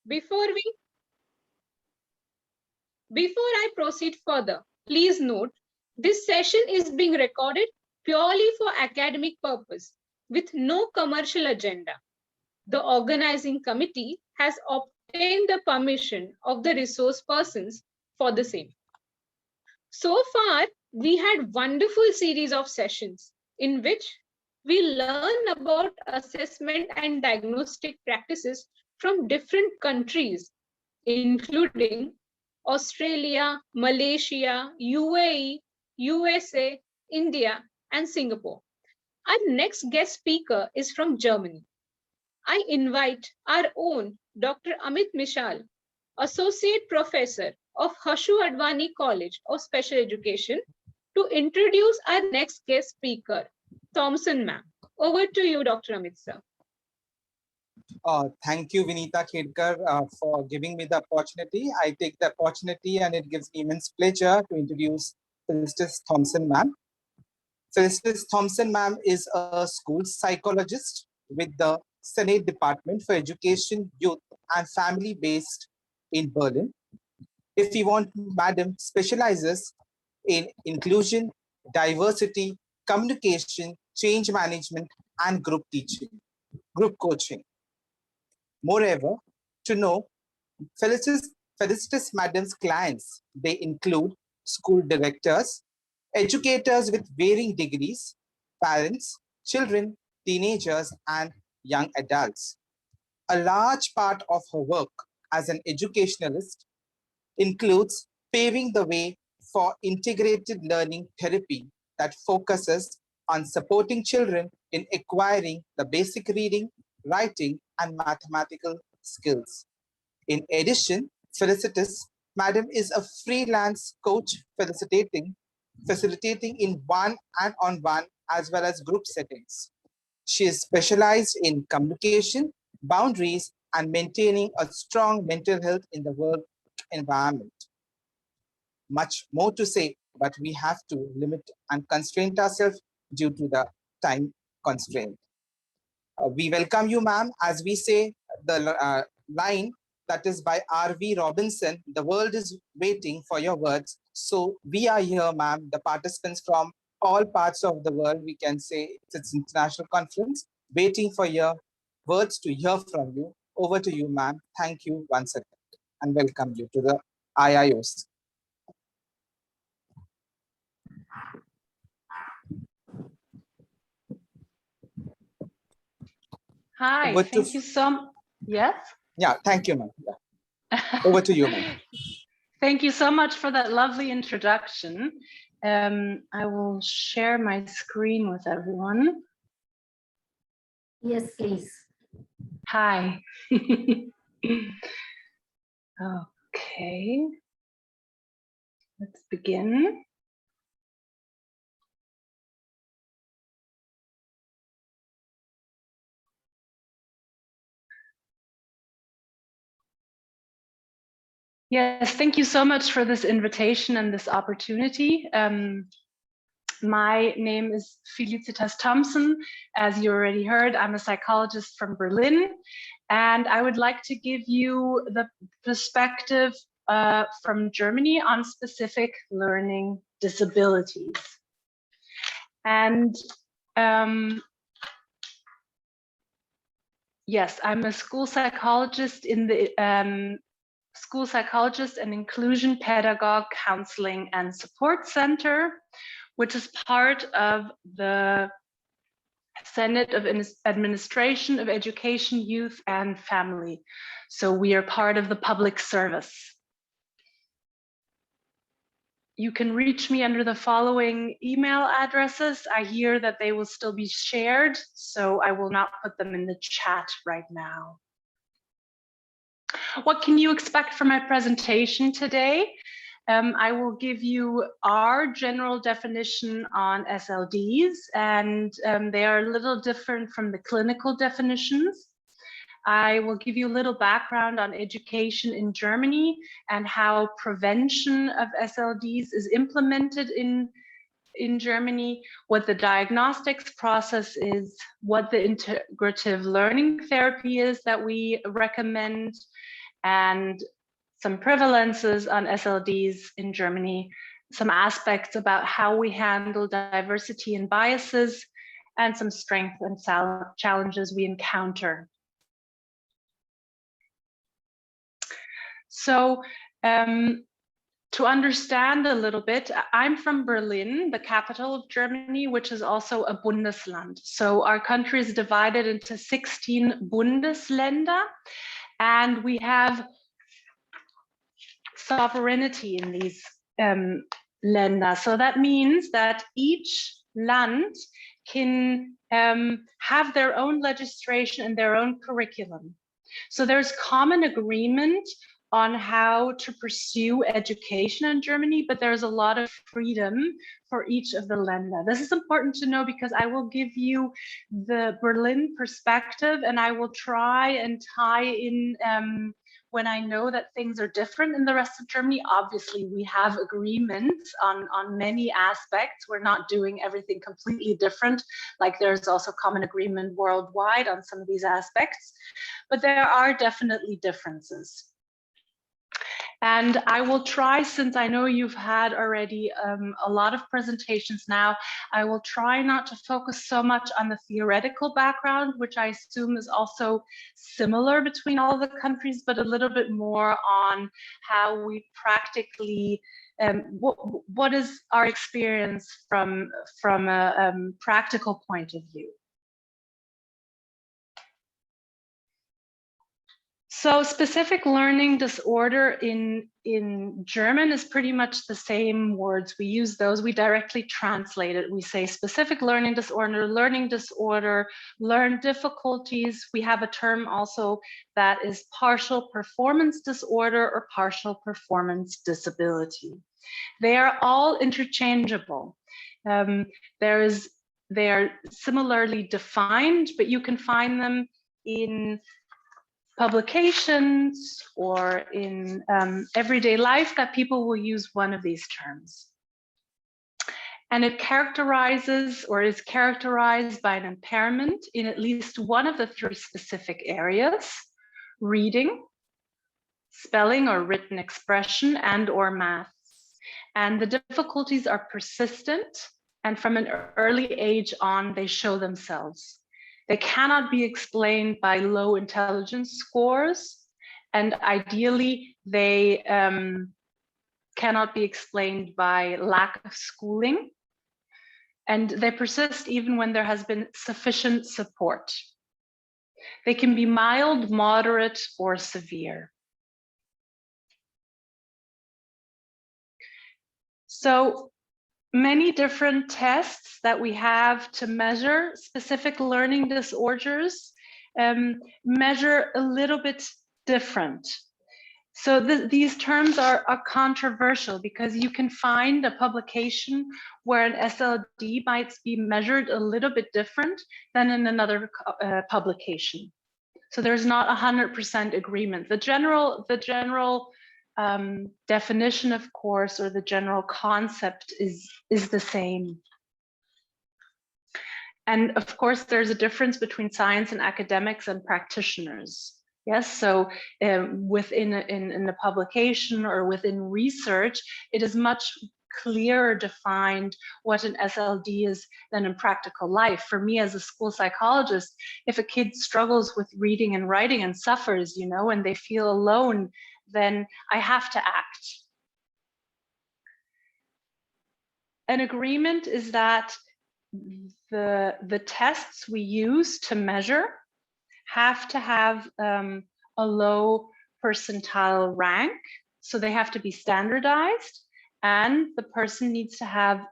Before I proceed further, please note, this session is being recorded purely for academic purpose with no commercial agenda. The organizing committee has obtained the permission of the resource persons for the same. So far, we had wonderful series of sessions in which we learn about assessment and diagnostic practices from different countries, including Australia, Malaysia, UAE, USA, India, and Singapore. Our next guest speaker is from Germany. I invite our own Dr. Amit Mishal, Associate Professor of Hashu Advani College of Special Education, to introduce our next guest speaker, Thompson ma'am. Over to you, Dr. Amit sir. Thank you, Vinita Khedkar, for giving me the opportunity. I take the opportunity and it gives me immense pleasure to introduce Felicitas Thompson ma'am. Felicitas Thompson ma'am is a school psychologist with the Senate Department for Education, Youth and Family based in Berlin. If you want, madam specializes in inclusion, diversity, communication, change management, and group teaching, group coaching. Moreover, to know Felicitas madam's clients, they include school directors, educators with varying degrees, parents, children, teenagers, and young adults. A large part of her work as an educationalist includes paving the way for integrated learning therapy that focuses on supporting children in acquiring the basic reading, writing, and mathematical skills. In addition, Felicitas madam is a freelance coach facilitating in one-on-one as well as group settings. She is specialized in communication, boundaries, and maintaining a strong mental health in the work environment. Much more to say, but we have to limit and constrain ourselves due to the time constraint. We welcome you, ma'am. As we say, the line that is by R.V. Robinson, the world is waiting for your words. So we are here, ma'am, the participants from all parts of the world, we can say it's an international conference, waiting for your words to hear from you. Over to you, ma'am. Thank you once again and welcome you to the IIOC. Hi, thank you so much. Yes? Yeah, thank you, ma'am. Yeah. Over to you, ma'am. Thank you so much for that lovely introduction. I will share my screen with everyone. Yes, please. Hi. Okay. Let's begin. Yes, thank you so much for this invitation and this opportunity. My name is Felicitas Thompson. As you already heard, I'm a psychologist from Berlin, and I would like to give you the perspective from Germany on specific learning disabilities. And yes, I'm a school psychologist in the School Psychologist and Inclusion Pedagogue Counseling and Support Center, which is part of the Senate of Administration of Education, Youth and Family. So we are part of the public service. You can reach me under the following email addresses. I hear that they will still be shared, so I will not put them in the chat right now. What can you expect from my presentation today? I will give you our general definition on SLDs, and they are a little different from the clinical definitions. I will give you a little background on education in Germany and how prevention of SLDs is implemented in Germany, what the diagnostics process is, what the integrative learning therapy is that we recommend, and some prevalences on SLDs in Germany, some aspects about how we handle diversity and biases, and some strengths and challenges we encounter. So to understand a little bit, I'm from Berlin, the capital of Germany, which is also a Bundesland. So our country is divided into 16 Bundesländer, and we have sovereignty in these Länder. So that means that each land can have their own legislation and their own curriculum. So there's common agreement on how to pursue education in Germany, but there's a lot of freedom for each of the Länder. This is important to know because I will give you the Berlin perspective, and I will try and tie in when I know that things are different in the rest of Germany. Obviously, we have agreements on many aspects. We're not doing everything completely different. Like there's also common agreement worldwide on some of these aspects, but there are definitely differences. And I will try, since I know you've had already a lot of presentations now, I will try not to focus so much on the theoretical background, which I assume is also similar between all the countries, but a little bit more on how we practically, what is our experience from a practical point of view. So specific learning disorder in German is pretty much the same words. We use those, we directly translate it. We say specific learning disorder, learn difficulties. We have a term also that is partial performance disorder or partial performance disability. They are all interchangeable. They are similarly defined, but you can find them in publications or in everyday life that people will use one of these terms. And it characterizes or is characterized by an impairment in at least one of the three specific areas: reading, spelling or written expression, and or math. And the difficulties are persistent, and from an early age on, they show themselves. They cannot be explained by low intelligence scores, and ideally they cannot be explained by lack of schooling, and they persist even when there has been sufficient support. They can be mild, moderate, or severe. So many different tests that we have to measure specific learning disorders measure a little bit different. So these terms are controversial because you can find a publication where an SLD might be measured a little bit different than in another publication. So there's not 100% agreement. The general definition, of course, or the general concept is the same. And of course, there's a difference between science and academics and practitioners. Yes, so within in the publication or within research, it is much clearer defined what an SLD is than in practical life. For me as a school psychologist, if a kid struggles with reading and writing and suffers, you know, and they feel alone, then I have to act. An agreement is that the tests we use to measure have to have a low percentile rank, so they have to be standardized, and the person needs to have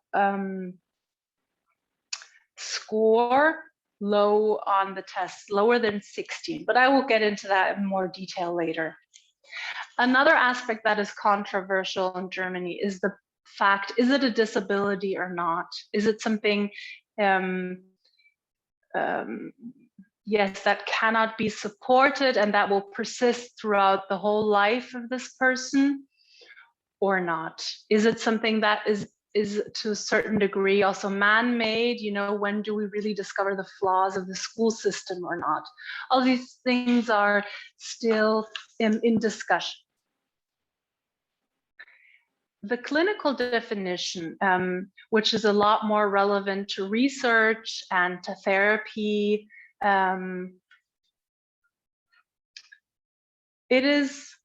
score low on the test, lower than 16, but I will get into that in more detail later. Another aspect that is controversial in Germany is the fact, is it a disability or not? Is it something, yes, that cannot be supported and that will persist throughout the whole life of this person or not? Is it something that is is to a certain degree also man-made. You know, when do we really discover the flaws of the school system or not? All these things are still in discussion. The clinical definition, which is a lot more relevant to research and to therapy, it is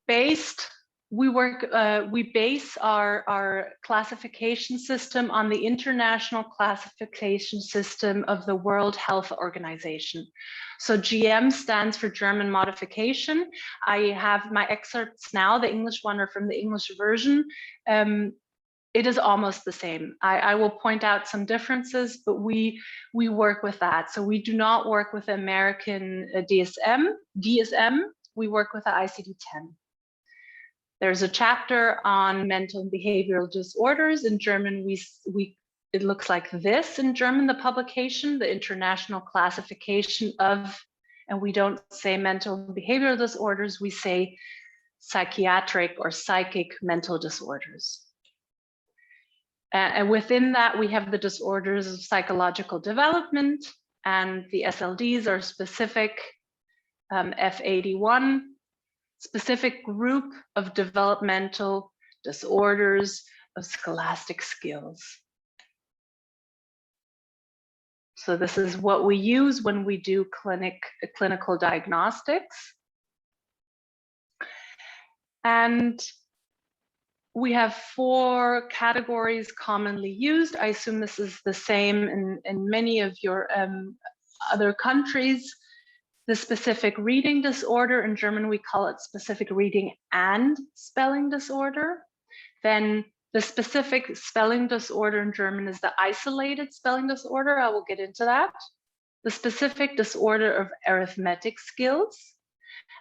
based, we base our classification system on the international classification system of the World Health Organization. So GM stands for German modification. I have my excerpts now, the English one are from the English version. It is almost the same. I will point out some differences, but we work with that. So we do not work with American DSM, we work with the ICD-10. There's a chapter on mental and behavioral disorders. In German, it looks like this in German, the publication, the International Classification of, and we don't say mental and behavioral disorders, we say psychiatric or psychic mental disorders. And within that, we have the disorders of psychological development, and the SLDs are specific, F81, specific group of developmental disorders of scholastic skills. So this is what we use when we do clinical diagnostics. And we have 4 categories commonly used. I assume this is the same in many of your other countries. The specific reading disorder, in German we call it specific reading and spelling disorder. Then the specific spelling disorder in German is the isolated spelling disorder. I will get into that. The specific disorder of arithmetic skills,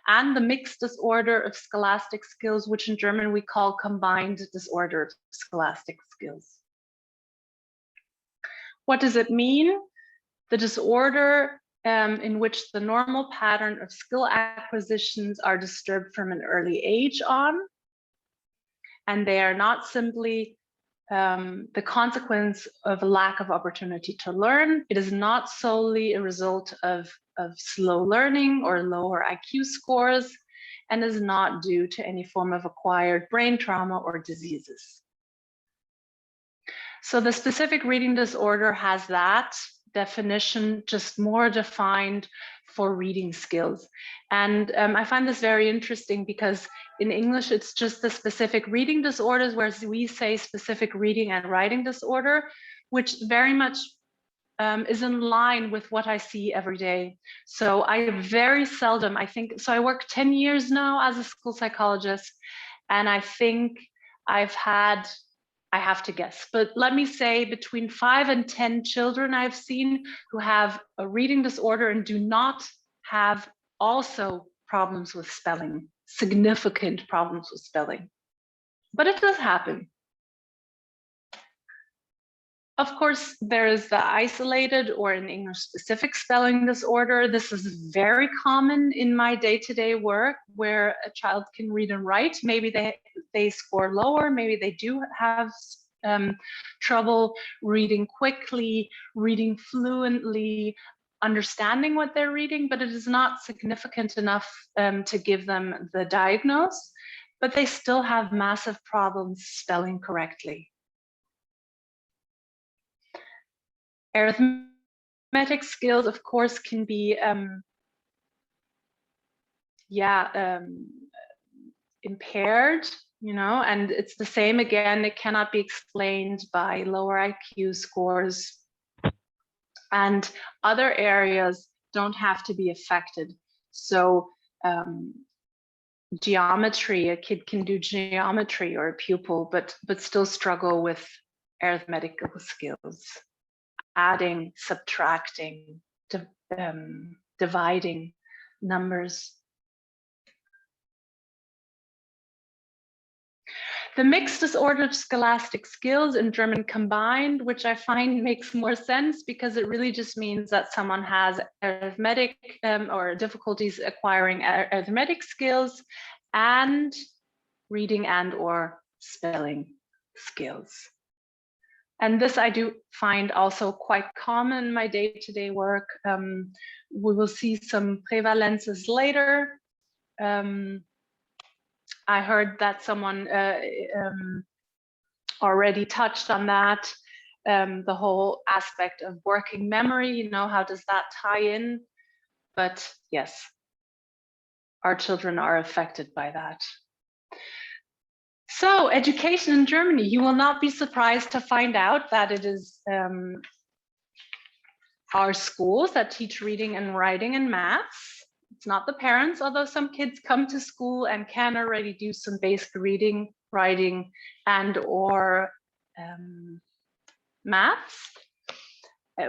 and the mixed disorder of scholastic skills, which in German we call combined disorder of scholastic skills. What does it mean? The disorder in which the normal pattern of skill acquisitions are disturbed from an early age on, and they are not simply the consequence of a lack of opportunity to learn. It is not solely a result of slow learning or lower IQ scores, and is not due to any form of acquired brain trauma or diseases. So the specific reading disorder has that definition, just more defined for reading skills. And I find this very interesting because in English, it's just the specific reading disorders, whereas we say specific reading and writing disorder, which very much is in line with what I see every day. So I very seldom, I work 10 years now as a school psychologist, and I think I have to guess, but let me say between 5 and 10 children I've seen who have a reading disorder and do not have also problems with spelling, significant problems with spelling. But it does happen. Of course, there is the isolated, or in English, specific spelling disorder. This is very common in my day-to-day work, where a child can read and write. Maybe they score lower, maybe they do have trouble reading quickly, reading fluently, understanding what they're reading, but it is not significant enough to give them the diagnosis, but they still have massive problems spelling correctly. Arithmetic skills, of course, can be impaired, you know, and it's the same again. It cannot be explained by lower IQ scores, and other areas don't have to be affected. So geometry, a kid can do geometry, or a pupil, but still struggle with arithmetical skills. Adding, subtracting, dividing numbers. The mixed disorder of scholastic skills, in German combined, which I find makes more sense because it really just means that someone has arithmetic or difficulties acquiring arithmetic skills and reading and or spelling skills. And this I do find also quite common in my day-to-day work. We will see some prevalences later. I heard that someone already touched on that, the whole aspect of working memory, you know, how does that tie in? But yes, our children are affected by that. So education in Germany, you will not be surprised to find out that it is our schools that teach reading and writing and maths. It's not the parents, although some kids come to school and can already do some basic reading, writing, and or maths.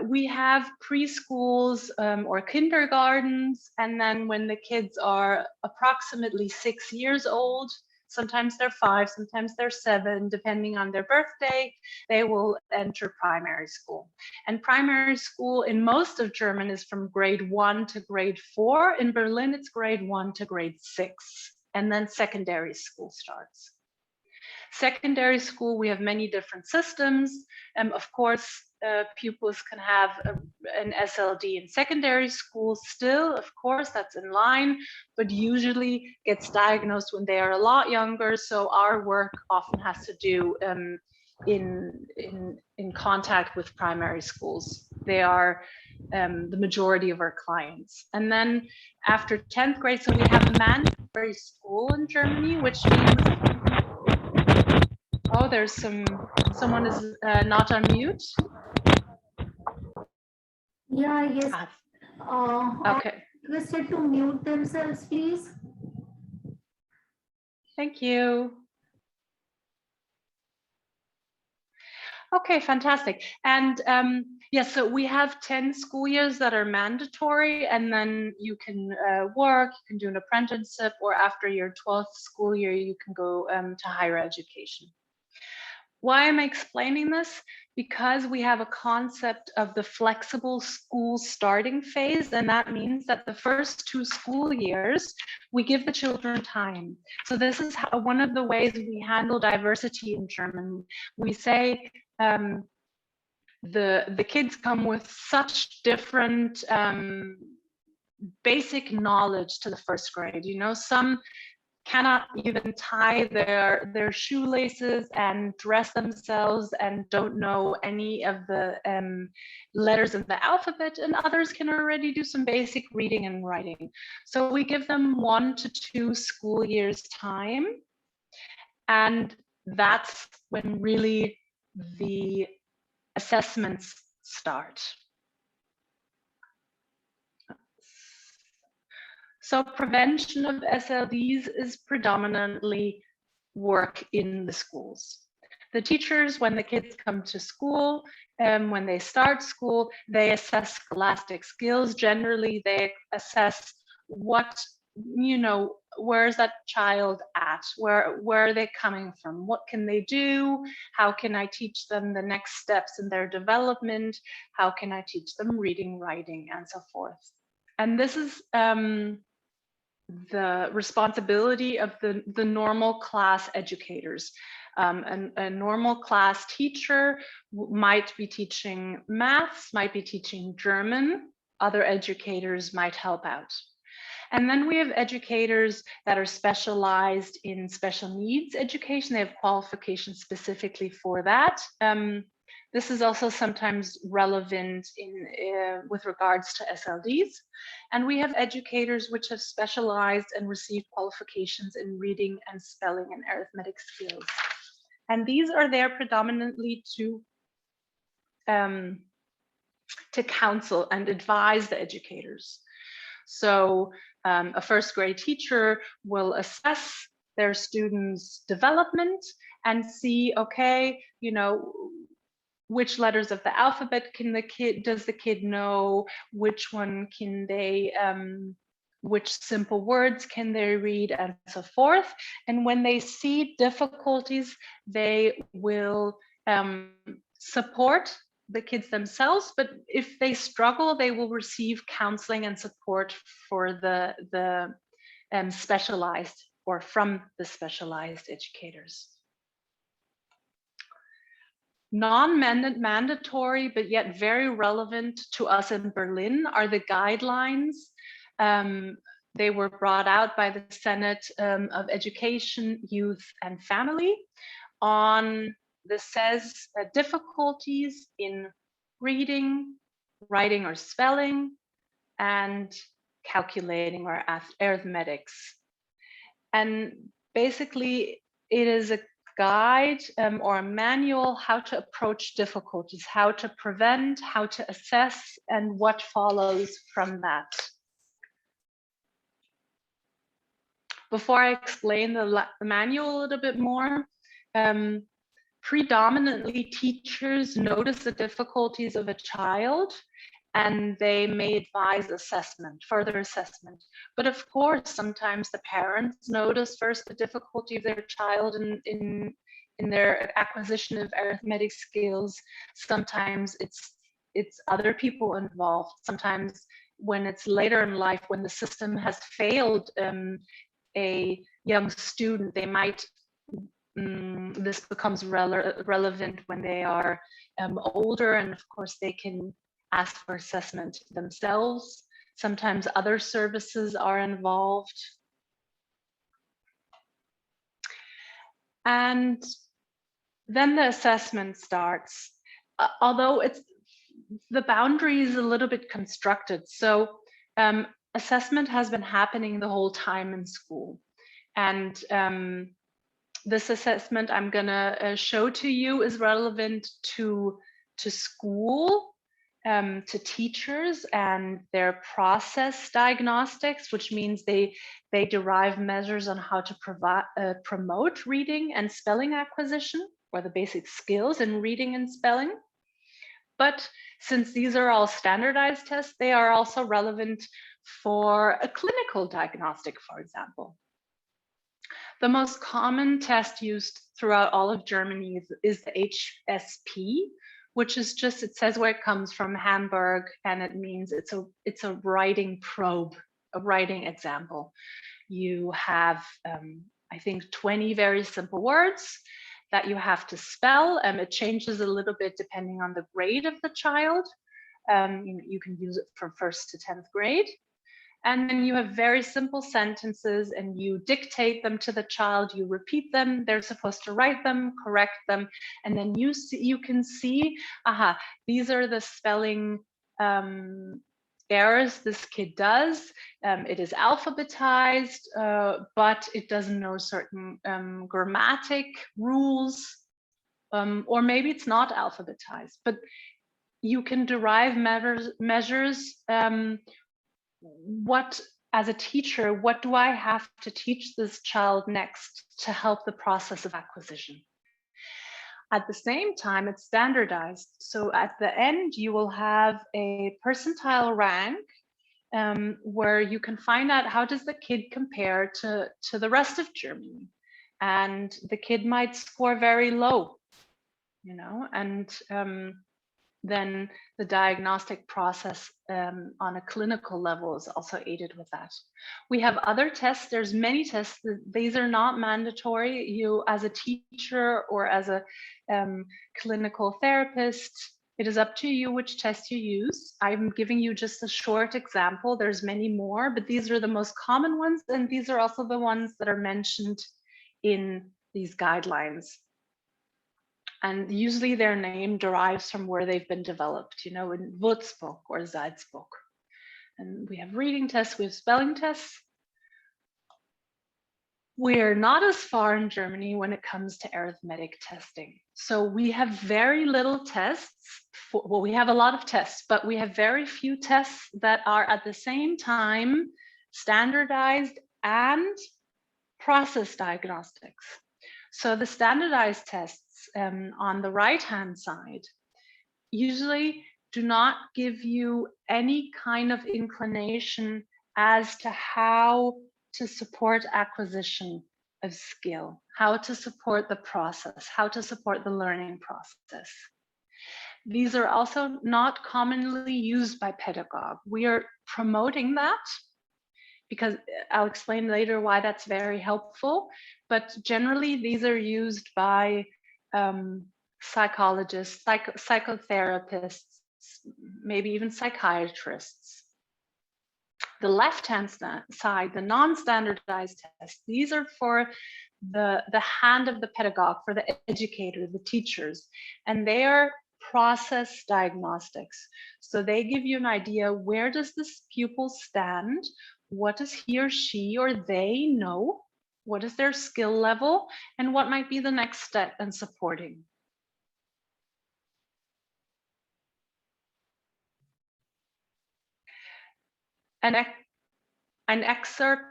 We have preschools or kindergartens, and then when the kids are approximately 6 years old, sometimes they're 5, sometimes they're 7, depending on their birthday, they will enter primary school. And primary school in most of Germany is from grade 1 to grade 4. In Berlin, it's grade 1 to grade 6, and then secondary school starts. Secondary school, we have many different systems. Of course, pupils can have an SLD in secondary school still, of course, that's in line, but usually gets diagnosed when they are a lot younger. So our work often has to do in contact with primary schools. They are the majority of our clients. And then after 10th grade, so we have a mandatory school in Germany, which means, oh, there's someone is not on mute. Yeah, yes. Okay. Requested to mute themselves, please. Thank you. Okay, fantastic. And yes, so we have 10 school years that are mandatory, and then you can work, you can do an apprenticeship, or after your 12th school year, you can go to higher education. Why am I explaining this? Because we have a concept of the flexible school starting phase, and that means that the first 2 school years, we give the children time. So this is how, one of the ways we handle diversity in German. We say the kids come with such different basic knowledge to the first grade. You know, some cannot even tie their shoelaces and dress themselves and don't know any of the letters of the alphabet, and others can already do some basic reading and writing. So we give them 1 to 2 school years time, and that's when really the assessments start. So prevention of SLDs is predominantly work in the schools. The teachers, when the kids come to school, when they start school, they assess scholastic skills. Generally, they assess what, you know, where is that child at? Where are they coming from? What can they do? How can I teach them the next steps in their development? How can I teach them reading, writing, and so forth? And this is the responsibility of the normal class educators. A normal class teacher might be teaching maths, might be teaching German. Other educators might help out. And then we have educators that are specialized in special needs education. They have qualifications specifically for that. This is also sometimes relevant with regards to SLDs. And we have educators which have specialized and received qualifications in reading and spelling and arithmetic skills. And these are there predominantly to counsel and advise the educators. So a first grade teacher will assess their students' development and see, okay, you know, which letters of the alphabet does the kid know, which one can they, which simple words can they read, and so forth. And when they see difficulties, they will support the kids themselves, but if they struggle, they will receive counseling and support for the specialized or from the specialized educators. Non-mandatory, but yet very relevant to us in Berlin are the guidelines. They were brought out by the Senate of Education, Youth and Family on the says difficulties in reading, writing or spelling, and calculating or arithmetics. And basically it is a guide or a manual how to approach difficulties, how to prevent, how to assess, and what follows from that. Before I explain the manual a little bit more, predominantly teachers notice the difficulties of a child and they may advise assessment, further assessment. But of course, sometimes the parents notice first the difficulty of their child in their acquisition of arithmetic skills. Sometimes it's other people involved. Sometimes when it's later in life, when the system has failed a young student, they might, this becomes relevant when they are older, and of course they can ask for assessment themselves. Sometimes other services are involved. And then the assessment starts, although the boundary is a little bit constructed. So assessment has been happening the whole time in school. And this assessment I'm gonna show to you is relevant to school, to teachers and their process diagnostics, which means they derive measures on how to promote reading and spelling acquisition, or the basic skills in reading and spelling. But since these are all standardized tests, they are also relevant for a clinical diagnostic, for example. The most common test used throughout all of Germany is the HSP, which is just, it says where it comes from, Hamburg, and it means it's a writing probe, a writing example. You have, I think, 20 very simple words that you have to spell, and it changes a little bit depending on the grade of the child. You can use it from 1st to 10th grade. And then you have very simple sentences and you dictate them to the child, you repeat them, they're supposed to write them, correct them, and then you can see, aha, these are the spelling errors this kid does. It is alphabetized, but it doesn't know certain grammatic rules, or maybe it's not alphabetized, but you can derive measures. What, as a teacher, what do I have to teach this child next to help the process of acquisition? At the same time, it's standardized. So at the end, you will have a percentile rank where you can find out how does the kid compare to the rest of Germany. And the kid might score very low, you know, and then the diagnostic process on a clinical level is also aided with that. We have other tests. There's many tests. These are not mandatory. You, as a teacher or as a clinical therapist, it is up to you which test you use. I'm giving you just a short example. There's many more, but these are the most common ones, and these are also the ones that are mentioned in these guidelines. And usually their name derives from where they've been developed, you know, in Würzburg or Salzburg. And we have reading tests, we have spelling tests. We're not as far in Germany when it comes to arithmetic testing. So we have very little tests. Well, we have a lot of tests, but we have very few tests that are at the same time standardized and process diagnostics. So the standardized tests on the right-hand side usually do not give you any kind of inclination as to how to support acquisition of skill, how to support the process, how to support the learning process. These are also not commonly used by pedagogues. We are promoting that, because I'll explain later why that's very helpful. But generally, these are used by psychologists, psychotherapists, maybe even psychiatrists. The left-hand side, the non-standardized tests, these are for the hand of the pedagogue, for the educator, the teachers, and they are process diagnostics. So they give you an idea, where does this pupil stand? What does he or she or they know? What is their skill level? And what might be the next step in supporting? An excerpt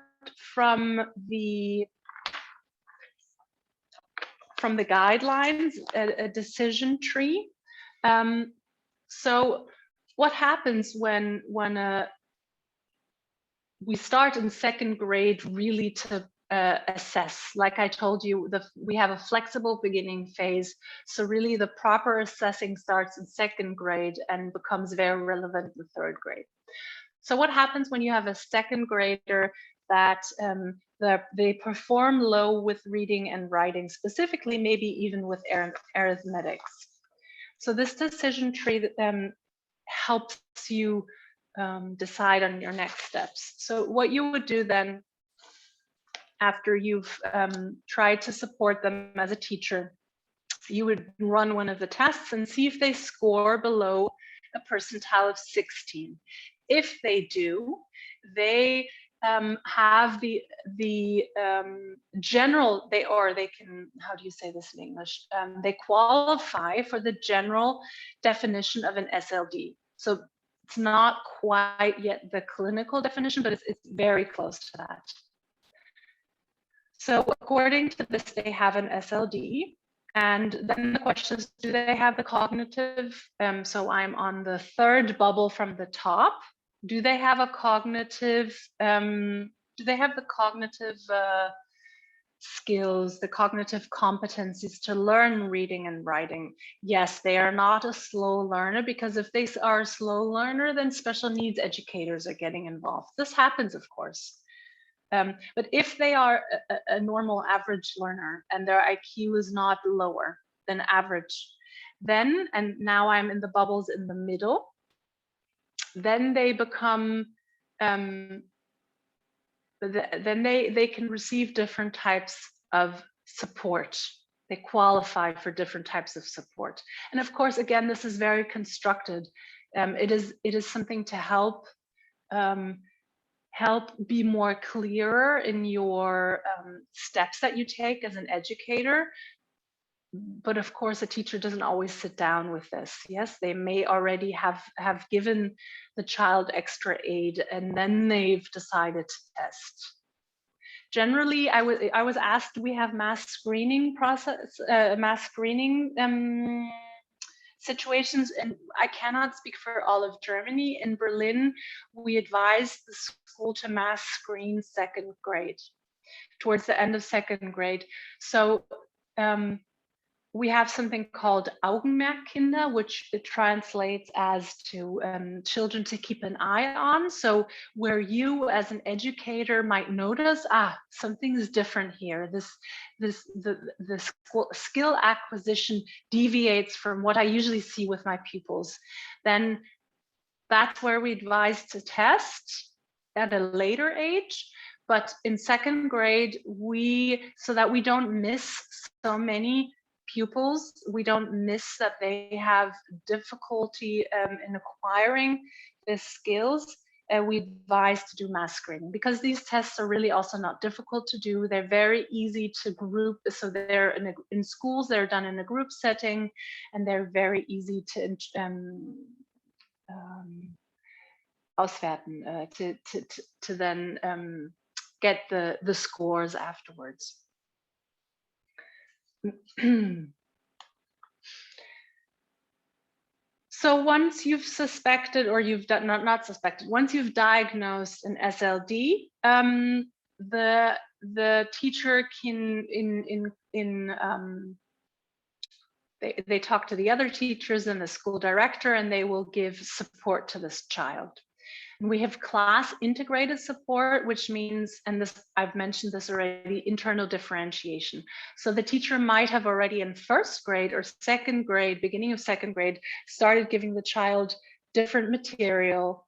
from the guidelines, a decision tree. So what happens when we start in second grade really to assess? Like I told you, we have a flexible beginning phase. So really the proper assessing starts in second grade and becomes very relevant in third grade. So what happens when you have a second grader that they perform low with reading and writing, specifically maybe even with arithmetics? So this decision tree helps you decide on your next steps. So what you would do then, after you've tried to support them as a teacher, you would run one of the tests and see if they score below a percentile of 16. If they do, they have the general, they can, how do you say this in English? They qualify for the general definition of an SLD. So it's not quite yet the clinical definition, but it's very close to that. So according to this, they have an SLD. And then the question is, do they have the cognitive? So I'm on the third bubble from the top. Do they have a cognitive, do they have the cognitive skills, the cognitive competencies to learn reading and writing? Yes, they are not a slow learner, because if they are a slow learner, then special needs educators are getting involved. This happens, of course. But if they are a normal average learner and their IQ is not lower than average, then, and now I'm in the bubbles in the middle, then they become, then they can receive different types of support. They qualify for different types of support. And of course, again, this is very constructed. It is something to help be more clearer in your steps that you take as an educator. But of course, a teacher doesn't always sit down with this. Yes, they may already have given the child extra aid and then they've decided to test. Generally, I was asked, do we have mass screening situations? And I cannot speak for all of Germany. In Berlin, we advise the school to mass screen second grade, towards the end of second grade. So we have something called Augenmerkkinder, which it translates as to children to keep an eye on. So where you as an educator might notice, something's different here. The skill acquisition deviates from what I usually see with my pupils. Then that's where we advise to test at a later age. But in second grade, so that we don't miss so many pupils, we don't miss that they have difficulty in acquiring the skills, we advise to do mass screening, because these tests are really also not difficult to do. They're very easy to group. So they're in schools, they're done in a group setting, and they're very easy to auswerten, to then get the scores afterwards. So once you've suspected, or you've done, not suspected, once you've diagnosed an SLD, the teacher can they talk to the other teachers and the school director, and they will give support to this child. We have class integrated support, which means, and this I've mentioned this already, internal differentiation. So the teacher might have already in first grade or second grade, beginning of second grade, started giving the child different material.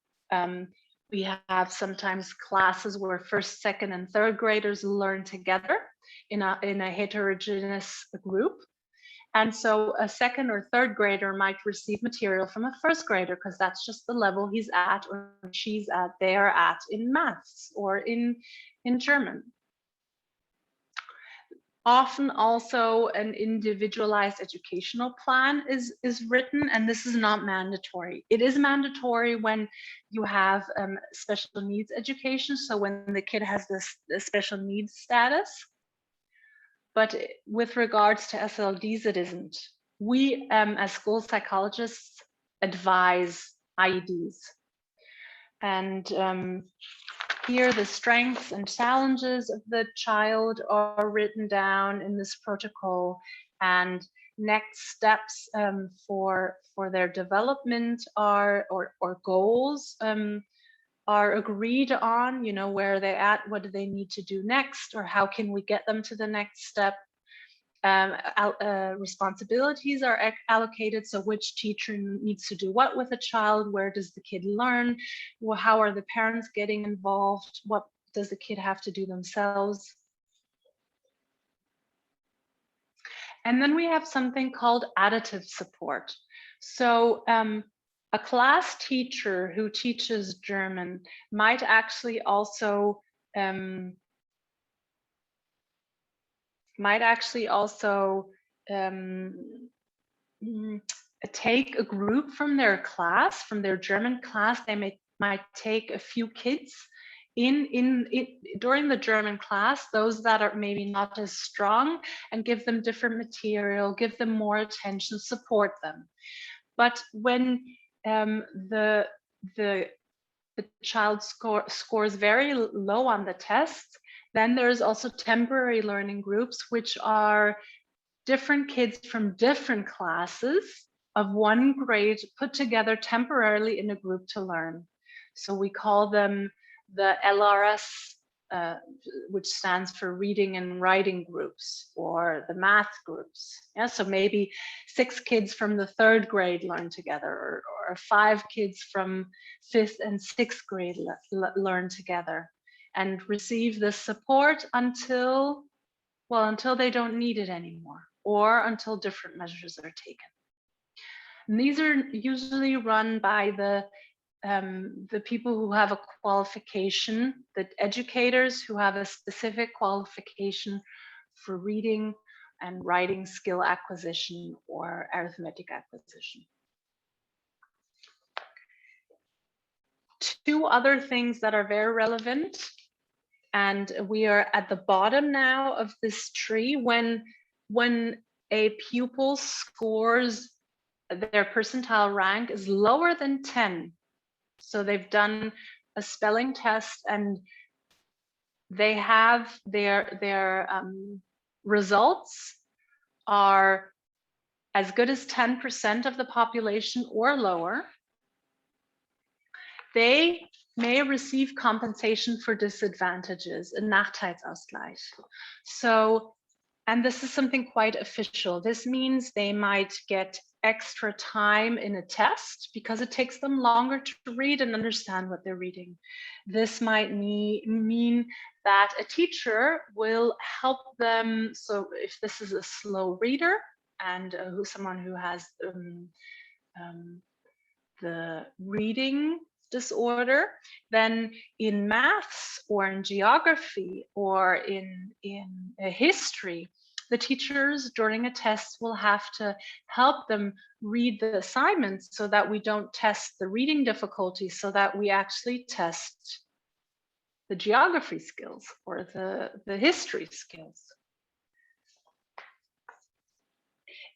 We have sometimes classes where first, second, and third graders learn together in a heterogeneous group. And so a second or third grader might receive material from a first grader because that's just the level he's at or she's at, they are at in maths or in German. Often also an individualized educational plan is written, and this is not mandatory. It is mandatory when you have special needs education, so when the kid has this special needs status. But with regards to SLDs, it isn't. We, as school psychologists, advise IEDs. And here the strengths and challenges of the child are written down in this protocol, and next steps for their development are, or goals, are agreed on, you know, where are they at, what do they need to do next, or how can we get them to the next step. Responsibilities are allocated, so which teacher needs to do what with a child, where does the kid learn, well, how are the parents getting involved, what does the kid have to do themselves. And then we have something called additive support. So a class teacher who teaches German might actually also take a group from their class, from their German class. They might take a few kids during the German class, those that are maybe not as strong, and give them different material, give them more attention, support them. But when the child scores very low on the test, then there's also temporary learning groups, which are different kids from different classes of one grade put together temporarily in a group to learn. So we call them the LRS, which stands for reading and writing groups, or the math groups. Yeah, so maybe 6 kids from the 3rd grade learn together, or 5 kids from 5th and 6th grade learn together and receive the support until they don't need it anymore, or until different measures are taken. And these are usually run by the people who have a qualification, the educators who have a specific qualification for reading and writing skill acquisition or arithmetic acquisition. 2 other things that are very relevant, and we are at the bottom now of this tree. When a pupil scores, their percentile rank is lower than 10, so they've done a spelling test and they have their results are as good as 10% of the population or lower, they may receive compensation for disadvantages, a Nachteilsausgleich. So, and this is something quite official. This means they might get extra time in a test because it takes them longer to read and understand what they're reading. This might mean that a teacher will help them. So if this is a slow reader and someone who has the reading disorder, then in maths or in geography or in history, the teachers during a test will have to help them read the assignments so that we don't test the reading difficulty, so that we actually test the geography skills or the history skills.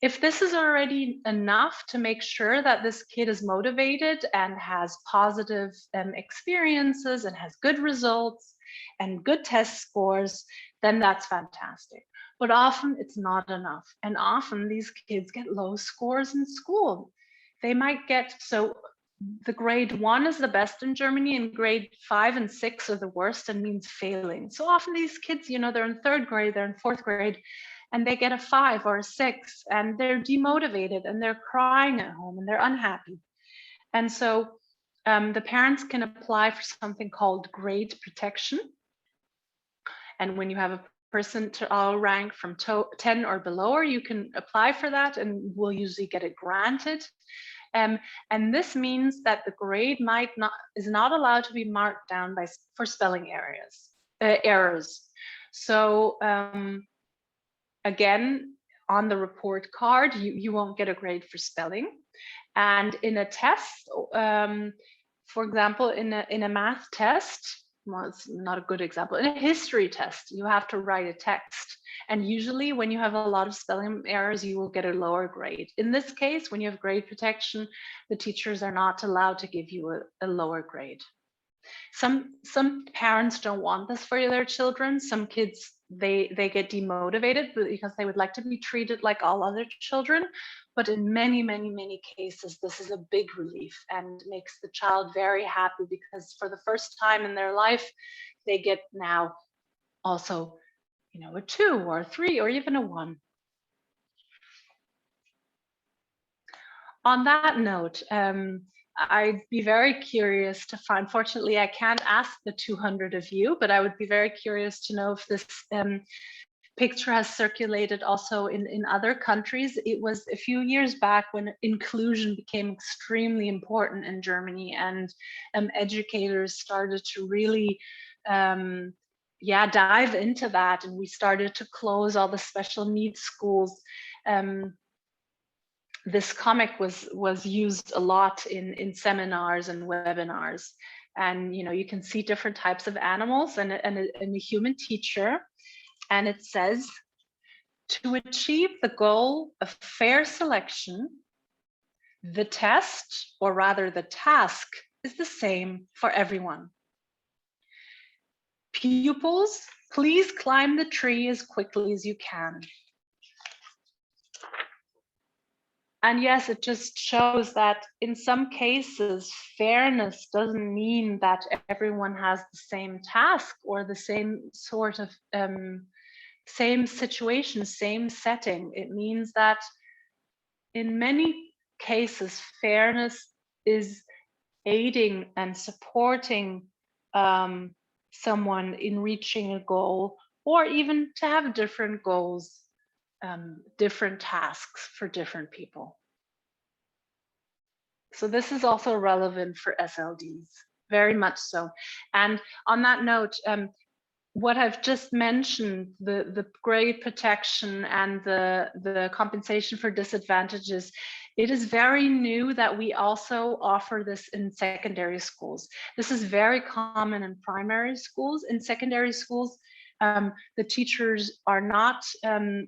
If this is already enough to make sure that this kid is motivated and has positive experiences and has good results and good test scores, then that's fantastic. But often it's not enough. And often these kids get low scores in school. They might get, so the grade 1 is the best in Germany, and grade 5 and 6 are the worst and means failing. So often these kids, you know, they're in 3rd grade, they're in 4th grade, and they get a 5 or a 6, and they're demotivated and they're crying at home and they're unhappy. And so the parents can apply for something called grade protection. And when you have a percentile rank from 10 or below, you can apply for that and will usually get it granted. And this means that the grade is not allowed to be marked down for spelling errors. So again, on the report card, you won't get a grade for spelling. And in a test, for example, in a math test, well, it's not a good example. In a history test, you have to write a text. And usually when you have a lot of spelling errors, you will get a lower grade. In this case, when you have grade protection, the teachers are not allowed to give you a lower grade. Some parents don't want this for their children. Some kids, they get demotivated because they would like to be treated like all other children. But in many, many, many cases, this is a big relief and makes the child very happy, because for the first time in their life, they get now also, you know, a 2 or a 3 or even a 1. On that note, I'd be very curious to find, fortunately, I can't ask the 200 of you, but I would be very curious to know if this picture has circulated also in other countries. It was a few years back when inclusion became extremely important in Germany, and educators started to really dive into that, and we started to close all the special needs schools. This comic was used a lot in seminars and webinars, and you know, you can see different types of animals and a human teacher. And it says, to achieve the goal of fair selection, the test, or rather the task, is the same for everyone. Pupils, please climb the tree as quickly as you can. And yes, it just shows that in some cases, fairness doesn't mean that everyone has the same task or the same sort of same situation, same setting. It means that in many cases, fairness is aiding and supporting someone in reaching a goal, or even to have different goals, different tasks for different people. So this is also relevant for SLDs, very much so. And on that note, what I've just mentioned, the grade protection and the compensation for disadvantages, it is very new that we also offer this in secondary schools. This is very common in primary schools. In secondary schools, the teachers are not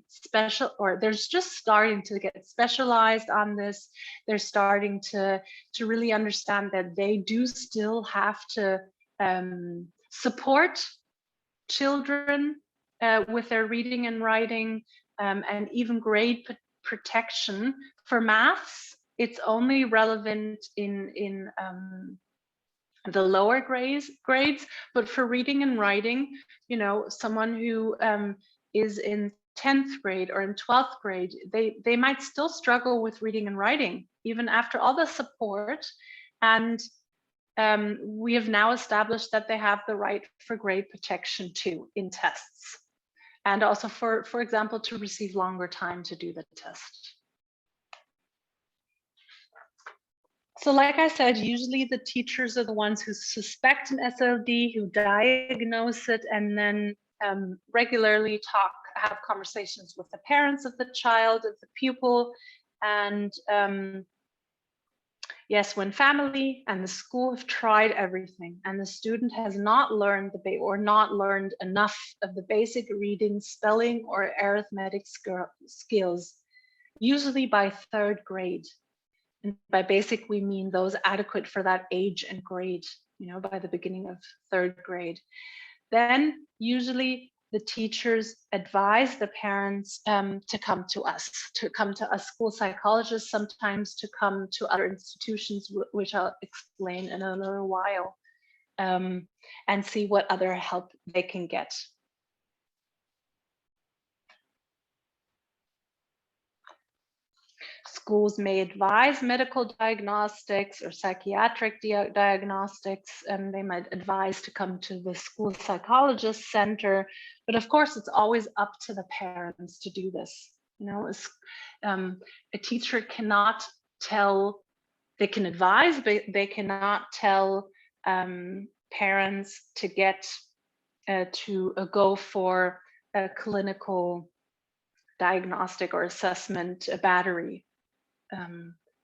special, or they're just starting to get specialized on this. They're starting to really understand that they do still have to support children with their reading and writing, and even grade protection. For maths, it's only relevant in the lower grades, but for reading and writing, you know, someone who is in 10th grade or in 12th grade, they might still struggle with reading and writing, even after all the support. And we have now established that they have the right for grade protection too in tests, and also for example, to receive longer time to do the test. So like I said, usually the teachers are the ones who suspect an SLD, who diagnose it, and then regularly have conversations with the parents of the child, of the pupil, and yes, when family and the school have tried everything and the student has not learned not learned enough of the basic reading, spelling, or arithmetic skills, usually by 3rd grade. And by basic, we mean those adequate for that age and grade, you know, by the beginning of 3rd grade. Then usually the teachers advise the parents to come to us school psychologists, sometimes to come to other institutions, which I'll explain in a little while, and see what other help they can get. Schools may advise medical diagnostics or psychiatric diagnostics, and they might advise to come to the school psychologist center. But of course, it's always up to the parents to do this. You know, a teacher cannot tell, they can advise, but they cannot tell parents to get to go for a clinical diagnostic or assessment battery.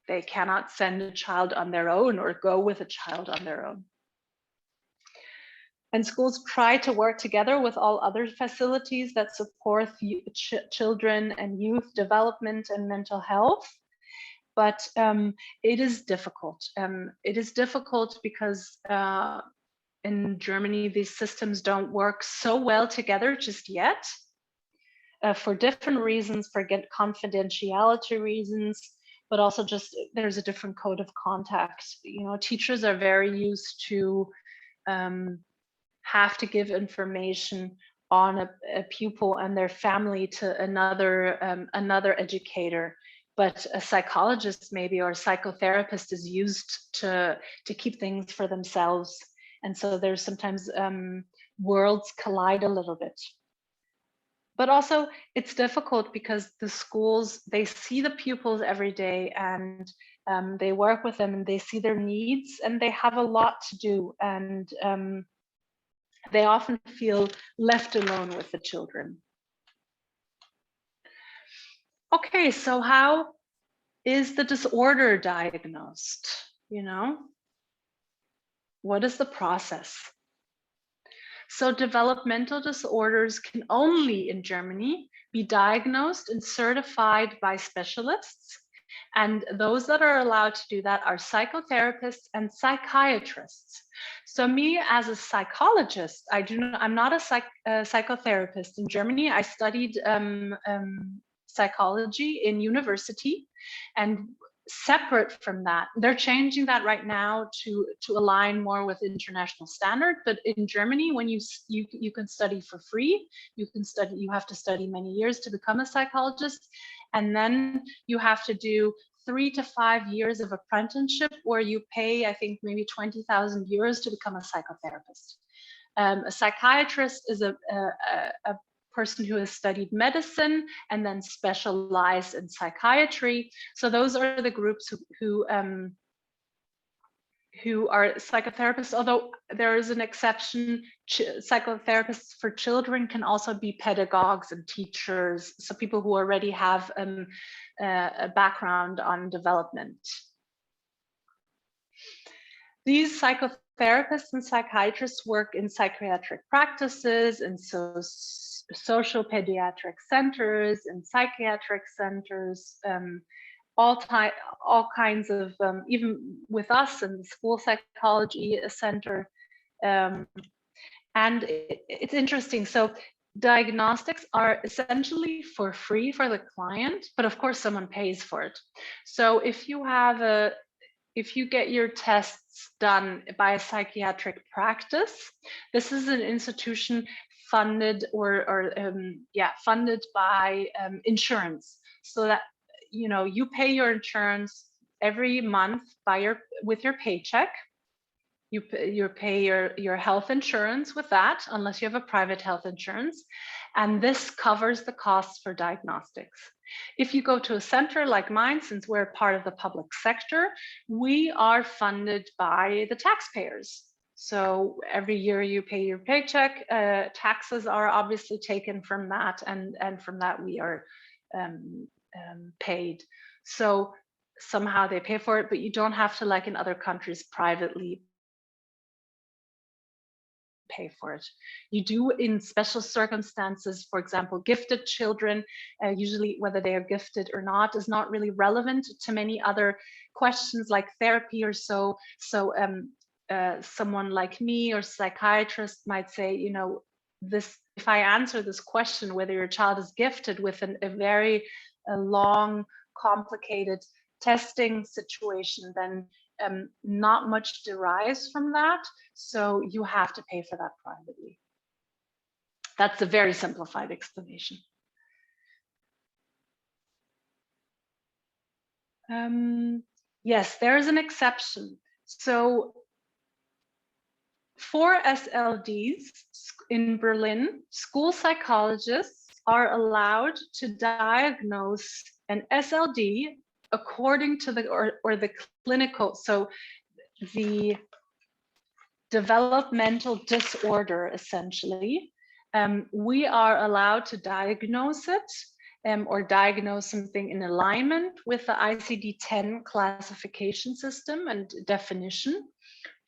They cannot send a child on their own or go with a child on their own. And schools try to work together with all other facilities that support children and youth development and mental health. But it is difficult. It is difficult because in Germany, these systems don't work so well together just yet. For different reasons, for confidentiality reasons, but also just there's a different code of contact. You know, teachers are very used to have to give information on a pupil and their family to another educator, but a psychologist maybe or a psychotherapist is used to keep things for themselves, and so there's sometimes worlds collide a little bit. But also it's difficult because the schools, they see the pupils every day and they work with them and they see their needs and they have a lot to do, and they often feel left alone with the children. Okay, so how is the disorder diagnosed? You know, what is the process? So developmental disorders can only in Germany be diagnosed and certified by specialists. And those that are allowed to do that are psychotherapists and psychiatrists. So me as a psychologist, I'm not a psychotherapist. In Germany, I studied psychology in university, and separate from that, they're changing that right now to align more with international standard. But in Germany, when you can study for free, you have to study many years to become a psychologist, and then you have to do 3 to 5 years of apprenticeship where you pay, I think, maybe 20,000 euros to become a psychotherapist. A psychiatrist is a person who has studied medicine and then specialized in psychiatry. So those are the groups who are psychotherapists, although there is an exception. Psychotherapists for children can also be pedagogues and teachers, so people who already have a background on development. These psychotherapists and psychiatrists work in psychiatric practices and social pediatric centers and psychiatric centers, all kinds of, even with us in the school psychology center. And it's interesting. So diagnostics are essentially for free for the client, but of course someone pays for it. So if you get your tests done by a psychiatric practice, this is an institution funded funded by insurance, so that you pay your insurance every month with your paycheck. You pay your health insurance with that, unless you have a private health insurance, and this covers the costs for diagnostics. If you go to a center like mine, since we're part of the public sector, we are funded by the taxpayers. So every year you pay your paycheck, taxes are obviously taken from that, and from that we are paid. So somehow they pay for it, but you don't have to, like in other countries, privately pay for it. You do in special circumstances. For example, gifted children, usually whether they are gifted or not is not really relevant to many other questions like therapy or so. Someone like me or psychiatrist might say, this if I answer this question, whether your child is gifted with a very long, complicated testing situation, then not much derives from that. So you have to pay for that privately. That's a very simplified explanation. Yes, there is an exception. So for SLDs in Berlin, school psychologists are allowed to diagnose an SLD according to the or the clinical, so the developmental disorder essentially. We are allowed to diagnose it or diagnose something in alignment with the ICD-10 classification system and definition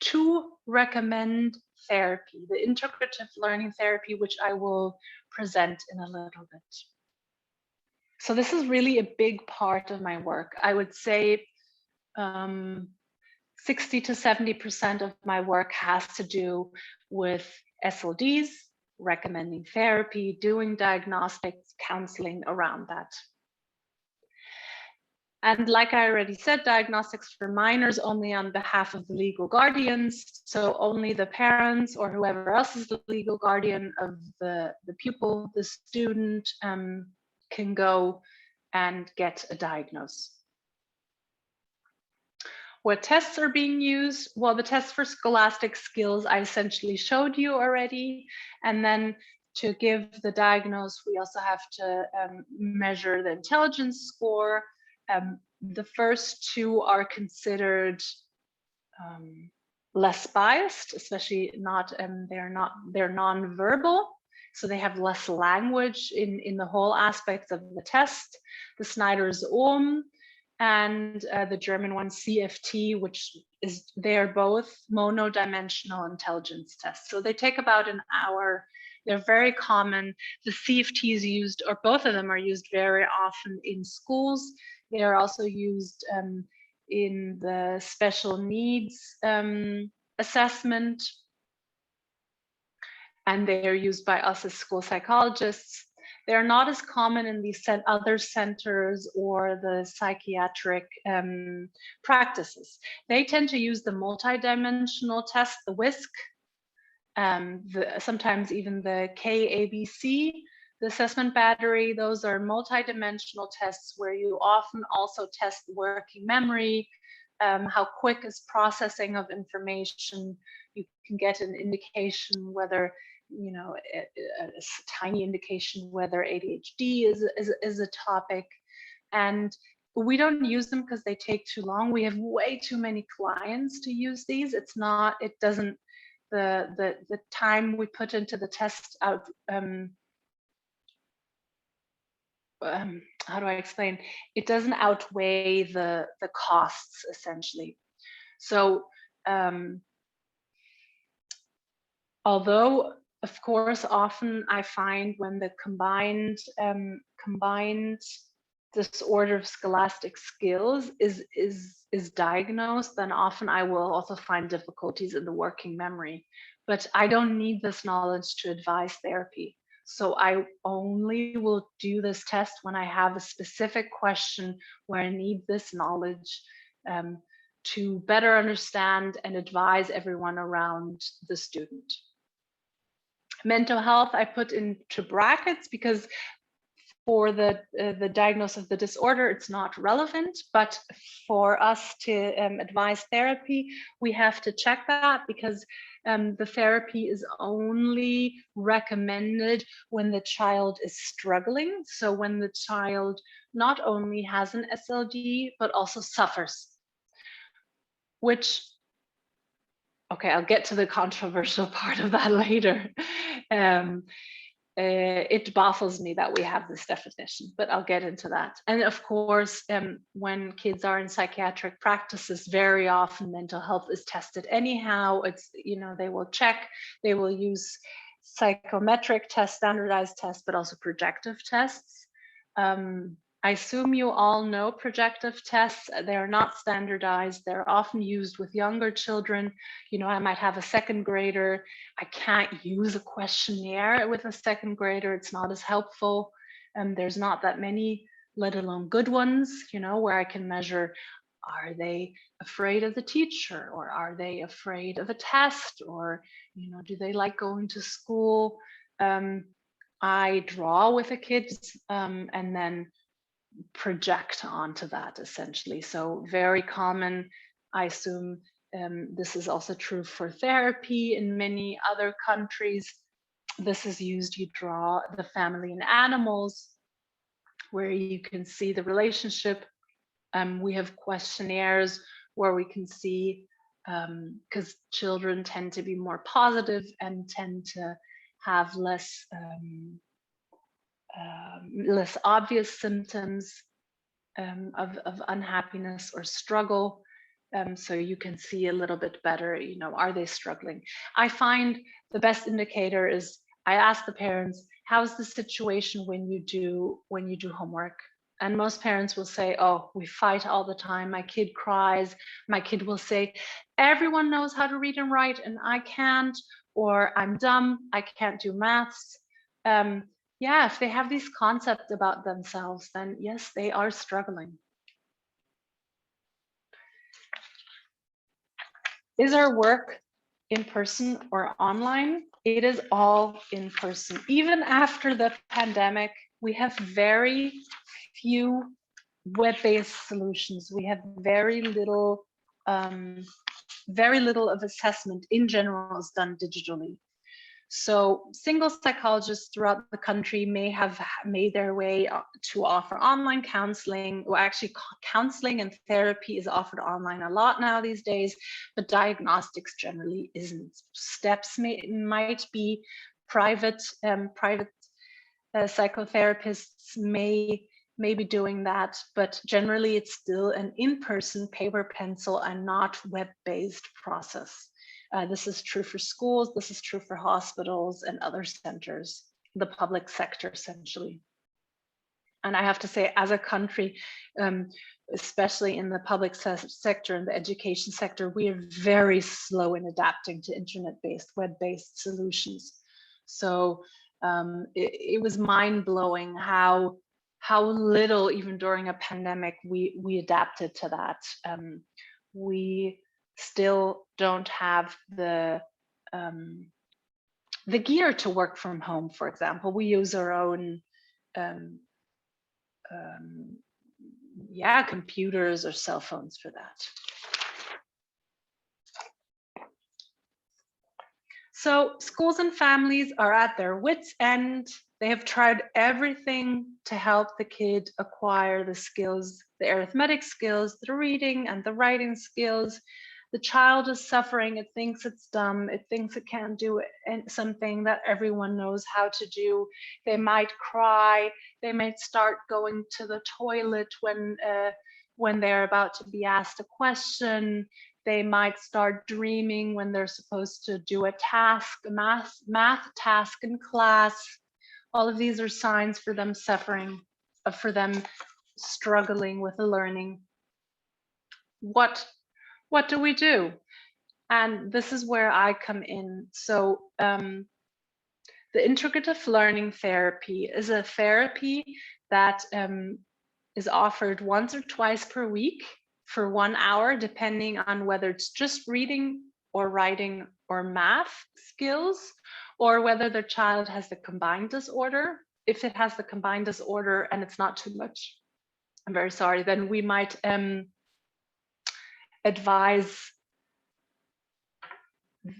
to recommend therapy, the integrative learning therapy, which I will present in a little bit. So this is really a big part of my work. I would say 60 to 70% of my work has to do with SLDs, recommending therapy, doing diagnostics, counseling around that. And like I already said, diagnostics for minors only on behalf of the legal guardians. So only the parents or whoever else is the legal guardian of the pupil, the student, can go and get a diagnosis. What tests are being used? Well, the tests for scholastic skills I essentially showed you already. And then to give the diagnosis, we also have to measure the intelligence score. The first two are considered less biased, especially they're non-verbal. So they have less language in the whole aspect of the test. The Snyder's Ohm and the German one CFT, which they're both monodimensional intelligence tests. So they take about an hour. They're very common. The CFT is used, or both of them are used very often in schools. They are also used in the special needs assessment. And they are used by us as school psychologists. They're not as common in these other centers or the psychiatric practices. They tend to use the multidimensional test, the WISC, sometimes even the KABC, the assessment battery. Those are multidimensional tests where you often also test working memory, how quick is processing of information. You can get an indication whether, you know, a tiny indication whether ADHD is a topic. And we don't use them because they take too long. We have way too many clients to use these. It's not, it doesn't, the time we put into the test out, how do I explain? It doesn't outweigh the costs essentially. So although of course often I find when the combined disorder of scholastic skills is diagnosed, then often I will also find difficulties in the working memory. But I don't need this knowledge to advise therapy. So I only will do this test when I have a specific question where I need this knowledge to better understand and advise everyone around the student. Mental health I put into brackets because for the diagnosis of the disorder, it's not relevant, but for us to advise therapy, we have to check that because the therapy is only recommended when the child is struggling. So when the child not only has an SLD, but also suffers, which, okay, I'll get to the controversial part of that later. It baffles me that we have this definition, but I'll get into that. And of course, when kids are in psychiatric practices, very often mental health is tested anyhow. It's, you know, they will check, they will use psychometric tests, standardized tests, but also projective tests. I assume you all know projective tests. They are not standardized. They're often used with younger children. You know, I might have a second grader. I can't use a questionnaire with a second grader. It's not as helpful. There's not that many, let alone good ones, you know, where I can measure, are they afraid of the teacher, or are they afraid of a test, or, you know, do they like going to school? I draw with the kids and then project onto that essentially. So very common, I assume this is also true for therapy in many other countries. This is used, you draw the family and animals where you can see the relationship. We have questionnaires where we can see, because children tend to be more positive and tend to have less obvious symptoms of unhappiness or struggle. So you can see a little bit better, you know, are they struggling? I find the best indicator is I ask the parents, how's the situation when you do homework? And most parents will say, oh, we fight all the time. My kid cries. My kid will say, everyone knows how to read and write and I can't, or I'm dumb, I can't do maths. Yeah, if they have these concepts about themselves, then yes, they are struggling. Is our work in person or online? It is all in person. Even after the pandemic, we have very few web-based solutions. We have very little of assessment in general is done digitally. So single psychologists throughout the country may have made their way to offer online counseling, or actually counseling and therapy is offered online a lot now these days, but diagnostics generally isn't. Steps might be private psychotherapists may be doing that, but generally it's still an in-person paper pencil and not web-based process. This is true for schools, this is true for hospitals and other centers, the public sector essentially. And I have to say, as a country, especially in the public sector and the education sector, we are very slow in adapting to internet-based, web-based solutions. So it was mind-blowing how little, even during a pandemic, we adapted to that. We still don't have the gear to work from home, for example. We use our own computers or cell phones for that. So schools and families are at their wits' end. They have tried everything to help the kid acquire the skills, the arithmetic skills, the reading and the writing skills. The child is suffering, it thinks it's dumb, it thinks it can't do something that everyone knows how to do. They might cry, they might start going to the toilet when they're about to be asked a question. They might start dreaming when they're supposed to do a task, a math task in class. All of these are signs for them suffering, for them struggling with the learning. What do we do? And this is where I come in. So the integrative learning therapy is a therapy that is offered once or twice per week for 1 hour, depending on whether it's just reading or writing or math skills, or whether the child has the combined disorder. If it has the combined disorder and it's not too much, I'm very sorry, then we might advise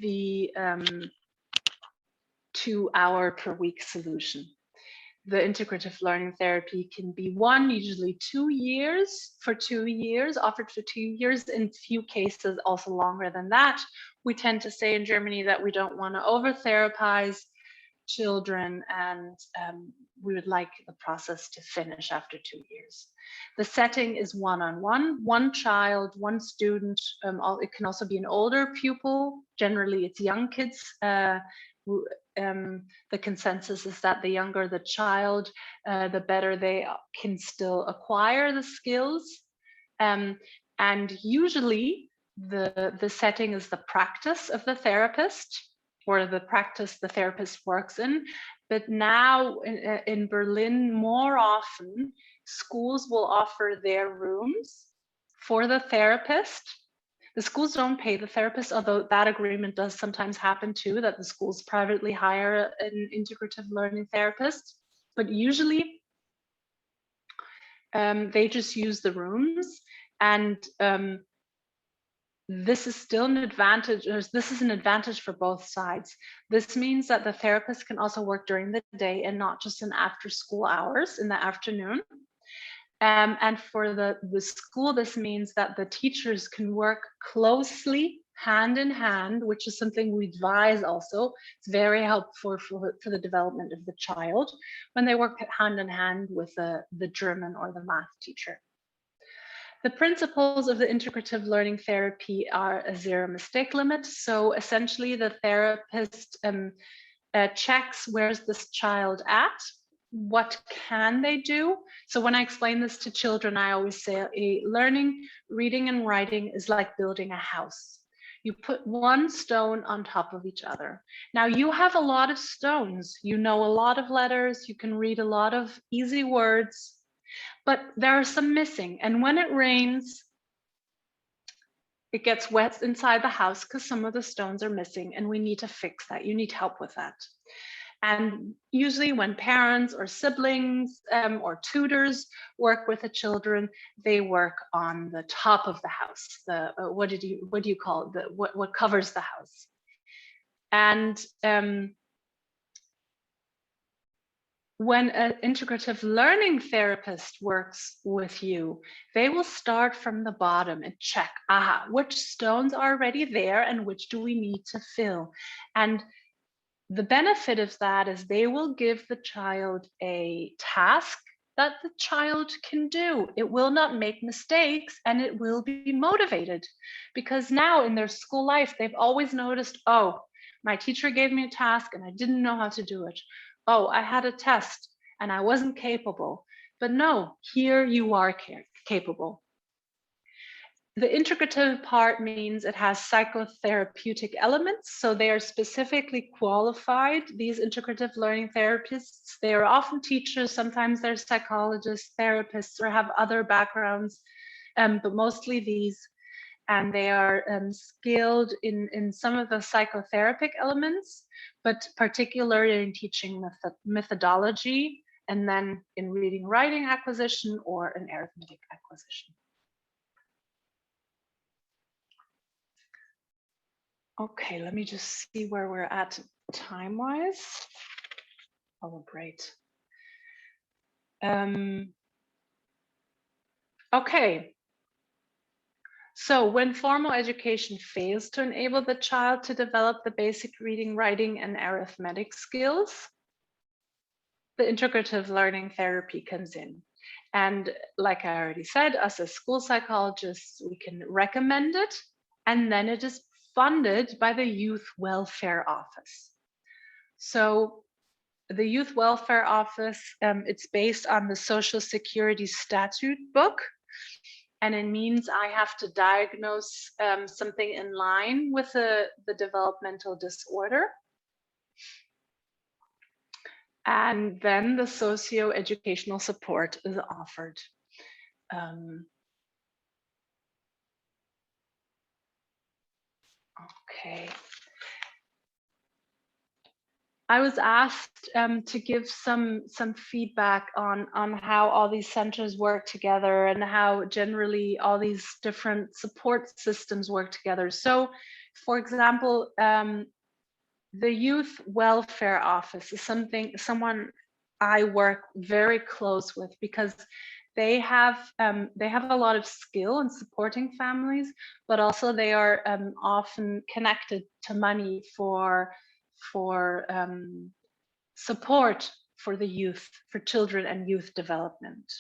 the 2 hour per week solution. The integrative learning therapy can be usually 2 years, offered for 2 years, in few cases also longer than that. We tend to say in Germany that we don't want to over-therapize children, and we would like the process to finish after 2 years. The setting is one-on-one, one child, one student. It can also be an older pupil. Generally, it's young kids the consensus is that the younger the child, the better they can still acquire the skills. And usually the setting is the practice of the therapist, or the practice the therapist works in. But now in Berlin, more often, schools will offer their rooms for the therapist. The schools don't pay the therapist, although that agreement does sometimes happen too, that the schools privately hire an integrative learning therapist. But usually they just use the rooms, and this is still an advantage, or this is an advantage for both sides. This means that the therapist can also work during the day and not just in after school hours in the afternoon. And for the school, this means that the teachers can work closely, hand in hand, which is something we advise also. It's very helpful for the development of the child when they work hand in hand with the German or the math teacher. The principles of the integrative learning therapy are a zero mistake limit. So essentially the therapist checks where's this child at, what can they do. So when I explain this to children, I always say learning, reading and writing is like building a house. You put one stone on top of each other. Now you have a lot of stones, you know a lot of letters, you can read a lot of easy words, but there are some missing. And when it rains, it gets wet inside the house because some of the stones are missing, and we need to fix that. You need help with that. And usually when parents or siblings or tutors work with the children, they work on the top of the house. The what do you call it? What covers the house? And when an integrative learning therapist works with you, they will start from the bottom and check, which stones are already there and which do we need to fill? And the benefit of that is they will give the child a task that the child can do. It will not make mistakes, and it will be motivated, because now in their school life, they've always noticed, oh, my teacher gave me a task and I didn't know how to do it. Oh, I had a test and I wasn't capable. But no, here you are capable. The integrative part means it has psychotherapeutic elements. So they are specifically qualified, these integrative learning therapists. They are often teachers, sometimes they're psychologists, therapists, or have other backgrounds, but mostly these. And they are skilled in some of the psychotherapic elements, but particularly in teaching methodology, and then in reading, writing acquisition, or in arithmetic acquisition. Okay, let me just see where we're at time-wise. Oh, great. Okay. So when formal education fails to enable the child to develop the basic reading, writing, and arithmetic skills, the integrative learning therapy comes in. And like I already said, us as school psychologists, we can recommend it, and then it is funded by the Youth Welfare Office. So the Youth Welfare Office, it's based on the Social Security Statute book. And it means I have to diagnose something in line with the developmental disorder. And then the socio-educational support is offered. Okay. I was asked to give some feedback on how all these centers work together and how generally all these different support systems work together. So, for example, the Youth Welfare Office is someone I work very close with, because they have a lot of skill in supporting families, but also they are often connected to money for support for the youth, for children and youth development.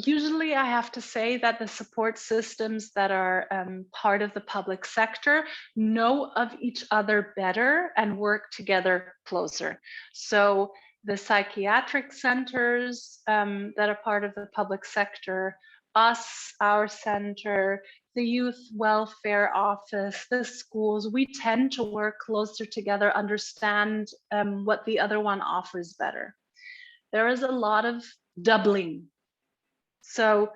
usually I have to say that the support systems that are part of the public sector know of each other better and work together closer. So the psychiatric centers that are part of the public sector, us, our center, the youth welfare office, the schools, we tend to work closer together, understand what the other one offers better. There is a lot of doubling. So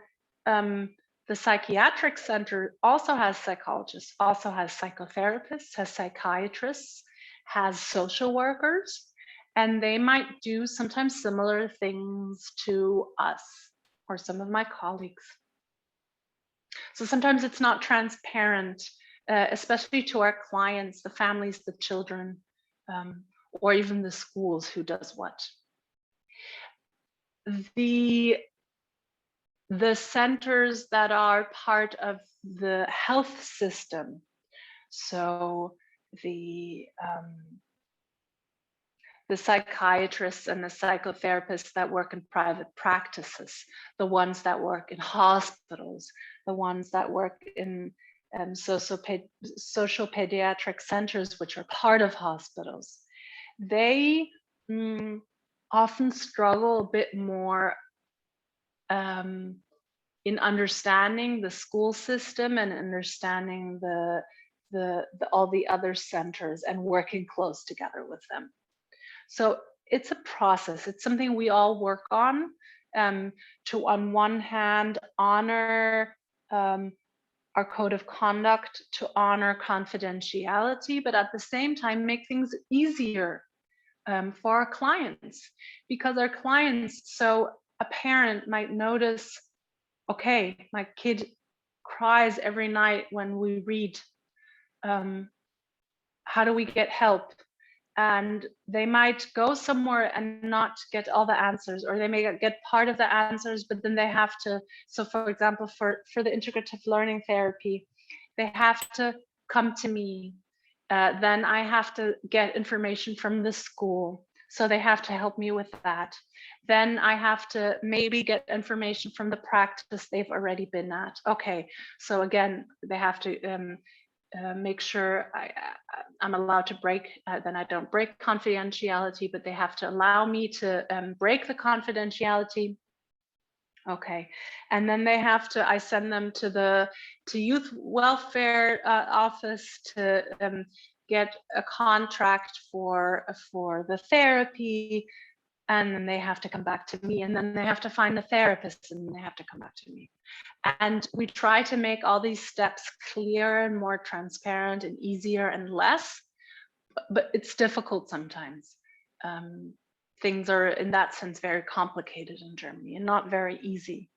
the psychiatric center also has psychologists, also has psychotherapists, has psychiatrists, has social workers, and they might do sometimes similar things to us or some of my colleagues. So sometimes it's not transparent, especially to our clients, the families, the children, or even the schools, who does what. The centers that are part of the health system, so the psychiatrists and the psychotherapists that work in private practices, the ones that work in hospitals, the ones that work in social pediatric centers, which are part of hospitals, they often struggle a bit more in understanding the school system and understanding all the other centers and working close together with them. So it's a process. It's something we all work on to, on one hand, honor our code of conduct, to honor confidentiality, but at the same time make things easier for our clients, because our clients, so a parent might notice, okay, my kid cries every night when we read. How do we get help? And they might go somewhere and not get all the answers, or they may get part of the answers, but then they have to, so for example, for the integrative learning therapy, they have to come to me. Then I have to get information from the school. So they have to help me with that. Then I have to maybe get information from the practice they've already been at. Okay, so again, they have to make sure I'm allowed to break, then I don't break confidentiality, but they have to allow me to break the confidentiality. Okay, and then they have to, I send them to youth welfare office to get a contract for the therapy, and then they have to come back to me, and then they have to find a therapist, and they have to come back to me. And we try to make all these steps clearer and more transparent and easier and less, but it's difficult sometimes. Things are, in that sense, very complicated in Germany and not very easy.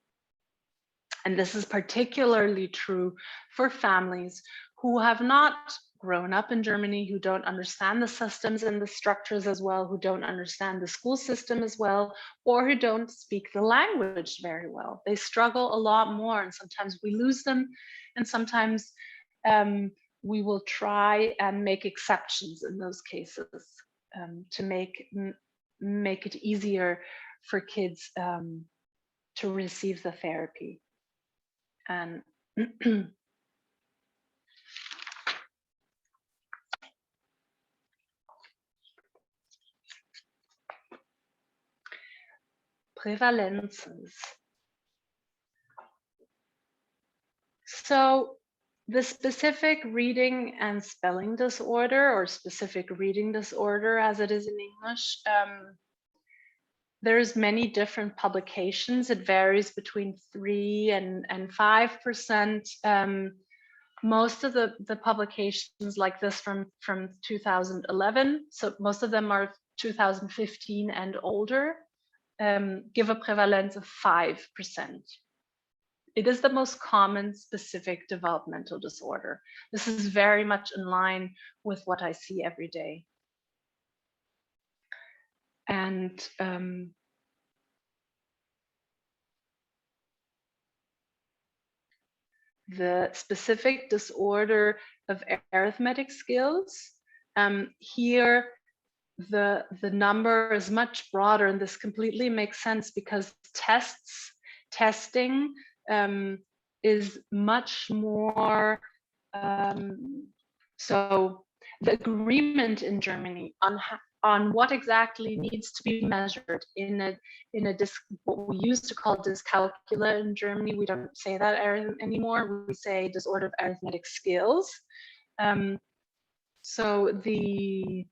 And this is particularly true for families who have not grown up in Germany, who don't understand the systems and the structures as well, who don't understand the school system as well, or who don't speak the language very well. They struggle a lot more, and sometimes we lose them, and sometimes we will try and make exceptions in those cases to make it easier for kids to receive the therapy. And prevalences. So the specific reading and spelling disorder, or specific reading disorder as it is in English, there's many different publications. It varies between 3 and 5%. Most of the publications like this from 2011, so most of them are 2015 and older, give a prevalence of 5%. It is the most common specific developmental disorder. This is very much in line with what I see every day. And the specific disorder of arithmetic skills, here the number is much broader, and this completely makes sense because testing is much more, so the agreement in Germany on what exactly needs to be measured in a what we used to call dyscalculia in Germany. We don't say that anymore. We say disorder of arithmetic skills. So the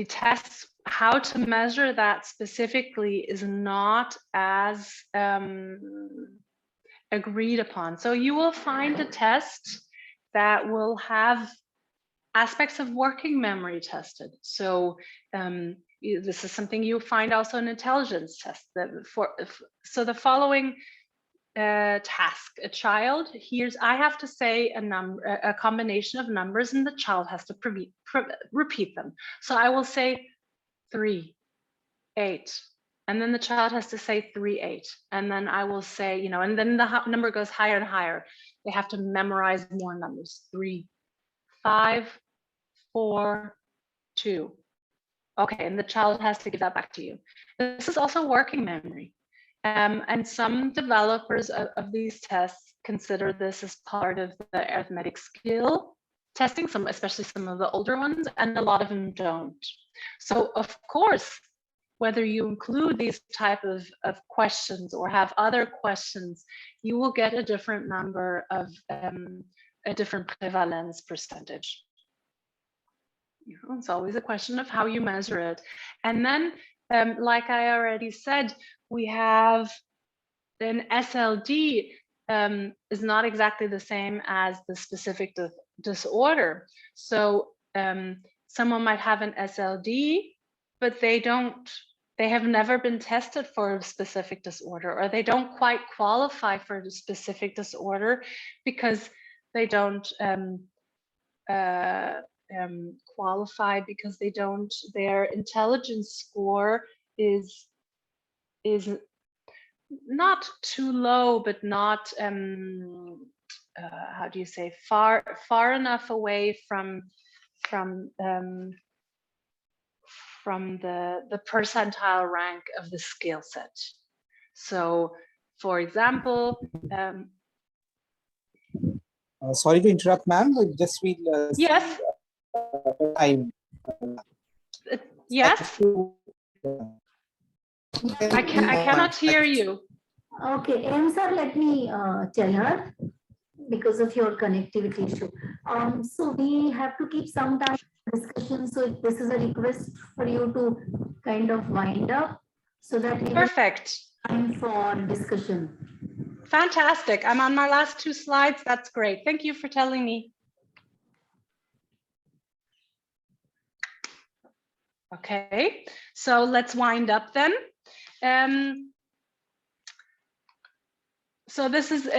tests, how to measure that specifically is not as agreed upon. So you will find a test that will have aspects of working memory tested. So this is something you find also in intelligence tests. So the following task: a child hears, I have to say a combination of numbers, and the child has to repeat them. So I will say 3, 8, and then the child has to say 3, 8, and then I will say, you know, and then the number goes higher and higher. They have to memorize more numbers: 3, 5, 4, 2. Okay, and the child has to give that back to you. This is also working memory. And some developers of these tests consider this as part of the arithmetic skill testing, especially some of the older ones, and a lot of them don't. So of course, whether you include these type of questions or have other questions, you will get a different number of, a different prevalence percentage. You know, it's always a question of how you measure it. And then, like I already said, we have an SLD is not exactly the same as the specific disorder. So someone might have an SLD, but they have never been tested for a specific disorder, or they don't quite qualify for the specific disorder because they don't qualify because their intelligence score is not too low, but not how do you say, far enough away from the percentile rank of the scale set. So for example, sorry to interrupt, ma'am. Just read. Yes. Time. Yes. I cannot hear you. Okay, sir, let me tell her because of your connectivity issue. So we have to keep some time for discussion. So this is a request for you to kind of wind up so that we Perfect. have time for discussion. Fantastic. I'm on my last 2 slides. That's great. Thank you for telling me. Okay, so let's wind up then. So this is,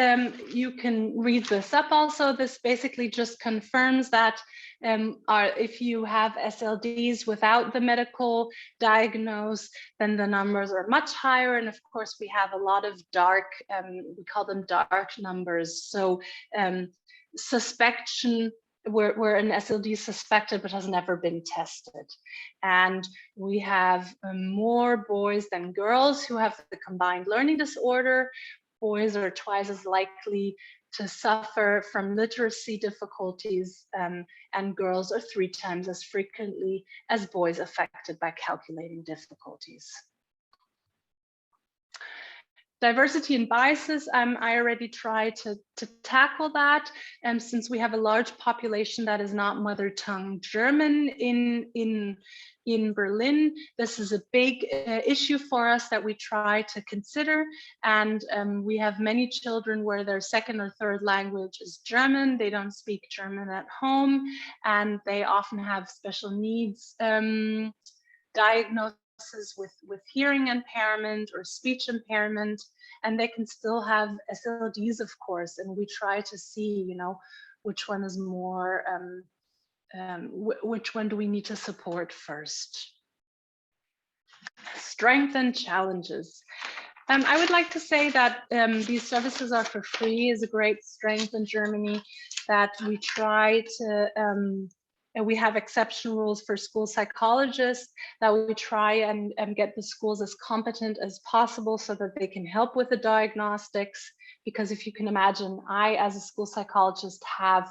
you can read this up also. This basically just confirms that if you have SLDs without the medical diagnosis, then the numbers are much higher. And of course, we have a lot of dark, we call them dark numbers. So suspicion, where an SLD is suspected but has never been tested. And we have more boys than girls who have the combined learning disorder. Boys are twice as likely to suffer from literacy difficulties, and girls are 3 times as frequently as boys affected by calculating difficulties. Diversity and biases, I already tried to tackle that. Since we have a large population that is not mother tongue German in Berlin, this is a big issue for us that we try to consider. And we have many children where their second or third language is German. They don't speak German at home, and they often have special needs diagnosis with hearing impairment or speech impairment, and they can still have SLDs, of course, and we try to see, you know, which one is more, which one do we need to support first. Strength and challenges. I would like to say that these services are for free is a great strength in Germany, that we try to And we have exception rules for school psychologists that we try and get the schools as competent as possible so that they can help with the diagnostics. Because if you can imagine, I, as a school psychologist, I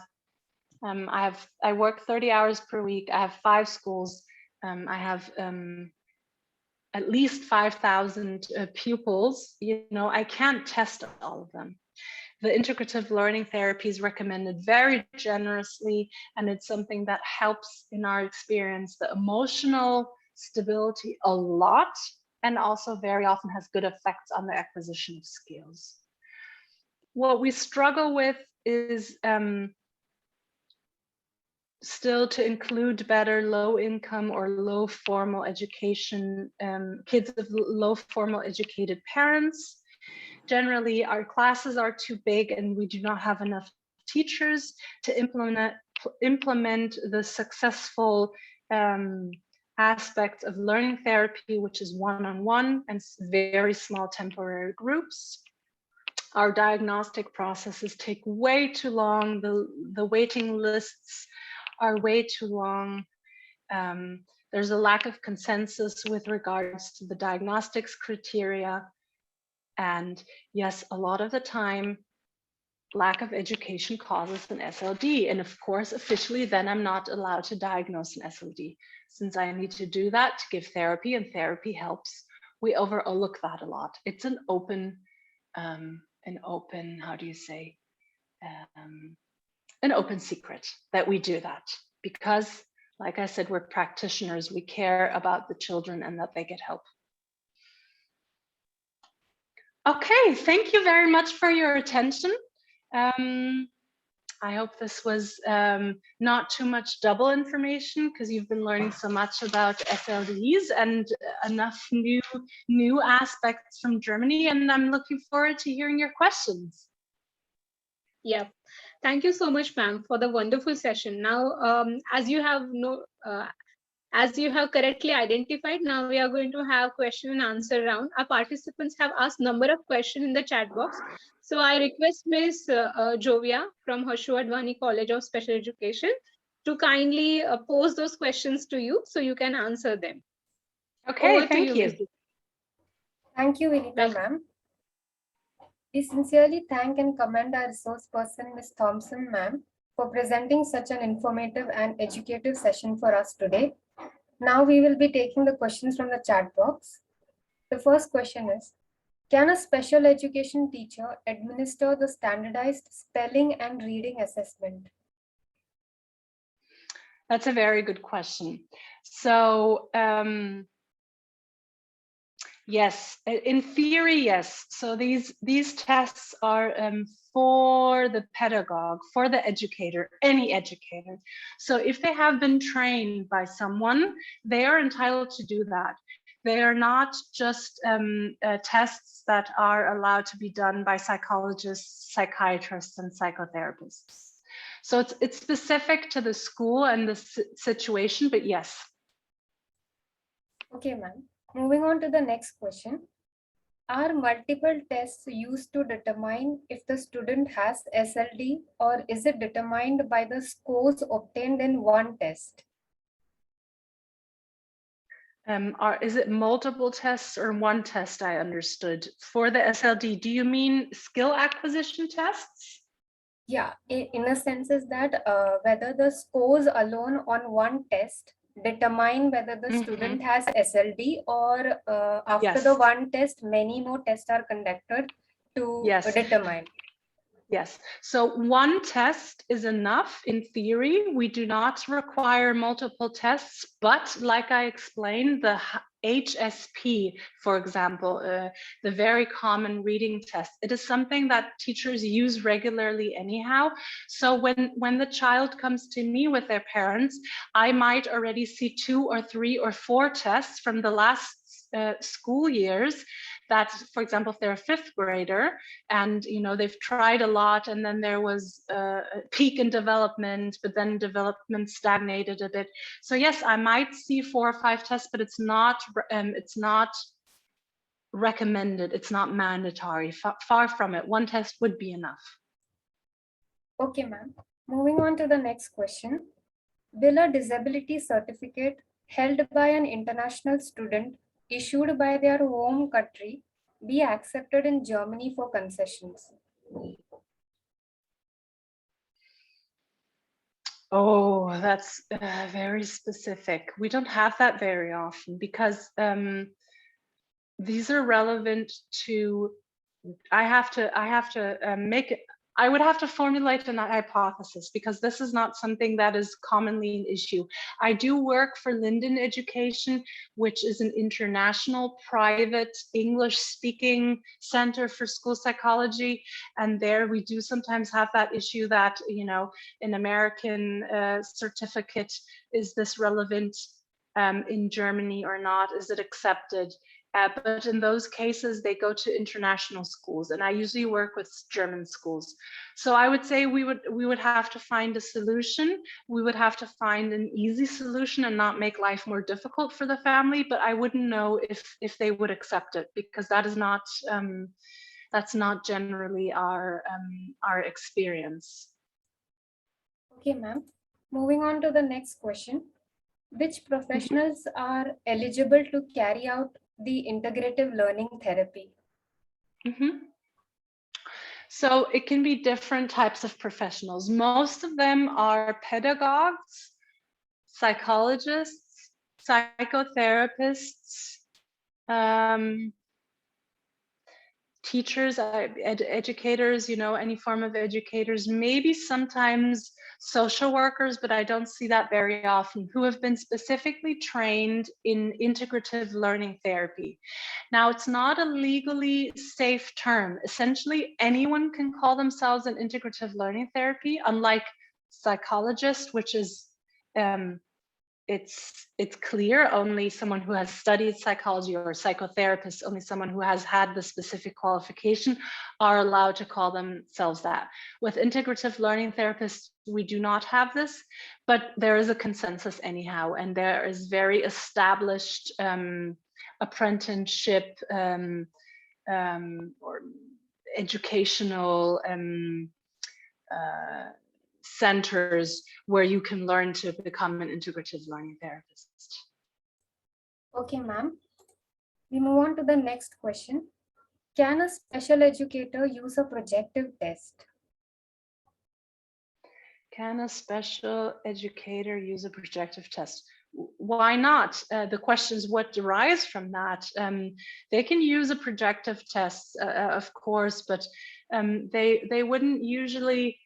work 30 hours per week. I have 5 schools. I have at least 5,000 pupils. You know, I can't test all of them. The integrative learning therapy is recommended very generously, and it's something that helps, in our experience, the emotional stability a lot, and also very often has good effects on the acquisition of skills. What we struggle with is still to include better low income or low formal education, kids of low formal educated parents. Generally, our classes are too big and we do not have enough teachers to implement the successful aspects of learning therapy, which is one-on-one and very small temporary groups. Our diagnostic processes take way too long. The waiting lists are way too long. There's a lack of consensus with regards to the diagnostics criteria. And yes, a lot of the time, lack of education causes an SLD. And of course, officially, then I'm not allowed to diagnose an SLD. Since I need to do that to give therapy, and therapy helps, we overlook that a lot. It's an open, how do you say, an open secret that we do that. Because, like I said, we're practitioners. We care about the children and that they get help. Okay, thank you very much for your attention. I hope this was not too much double information, because you've been learning so much about SLDs and enough new aspects from Germany, and I'm looking forward to hearing your questions. Yeah, thank you so much, ma'am, for the wonderful session. Now, as you have correctly identified, now we are going to have question and answer round. Our participants have asked number of questions in the chat box. So I request Ms. Jovia from Horseshoe Advani College of Special Education to kindly pose those questions to you so you can answer them. Okay, thank you. Thank you, Vinita ma'am. We sincerely thank and commend our resource person, Ms. Thompson ma'am, for presenting such an informative and educative session for us today. Now we will be taking the questions from the chat box. The first question is, can a special education teacher administer the standardized spelling and reading assessment? That's a very good question. So, yes, in theory, yes. So these tests are for the pedagogue, for the educator, any educator. So if they have been trained by someone, they are entitled to do that. They are not just tests that are allowed to be done by psychologists, psychiatrists, and psychotherapists. So it's specific to the school and the situation, but yes. Okay, ma'am. Moving on to the next question. Are multiple tests used to determine if the student has SLD, or is it determined by the scores obtained in one test? Is it multiple tests or one test? I understood. For the SLD, do you mean skill acquisition tests? Yeah, in a sense is that whether the scores alone on one test determine whether the student has SLD, or after the one test, many more tests are conducted to determine. Yes, so one test is enough in theory. We do not require multiple tests, but like I explained, the HSP, for example, the very common reading test, it is something that teachers use regularly anyhow. So when the child comes to me with their parents, I might already see 2 or 3 or 4 tests from the last school years that, for example, if they're a 5th grader and they've tried a lot, and then there was a peak in development, but then development stagnated a bit. So yes, I might see 4 or 5 tests, but it's not recommended. It's not mandatory. Far from it. One test would be enough. Okay, ma'am. Moving on to the next question. will a disability certificate held by an international student issued by their home country be accepted in Germany for concessions? Oh, that's very specific. We don't have that very often because these are relevant to. I would have to formulate an hypothesis because this is not something that is commonly an issue. I do work for Linden Education, which is an international private English-speaking center for school psychology. And there we do sometimes have that issue that, you know, an American certificate, is this relevant in Germany or not? Is it accepted? But in those cases, they go to international schools, and I usually work with German schools. So I would say we would have to find a solution. We would have to find an easy solution and not make life more difficult for the family. But I wouldn't know if they would accept it, because that is not that's not generally our experience. Okay, ma'am. Moving on to the next question. Which professionals are eligible to carry out the integrative learning therapy? So it can be different types of professionals. Most of them are pedagogues, psychologists, psychotherapists, teachers, educators, you know, any form of educators, maybe sometimes social workers, but I don't see that very often, who have been specifically trained in integrative learning therapy. Now, it's not a legally safe term. Essentially, anyone can call themselves an integrative learning therapy, unlike psychologist, which is it's clear only someone who has studied psychology, or psychotherapist, only someone who has had the specific qualification are allowed to call themselves that. With integrative learning therapists, we do not have this, but there is a consensus anyhow, and there is very established apprenticeship or educational centers where you can learn to become an integrative learning therapist. Okay, ma'am. We move on to the next question. Can a special educator use a projective test? Can a special educator use a projective test? Why not? The question is what derives from that. They can use a projective test, of course, but they wouldn't usually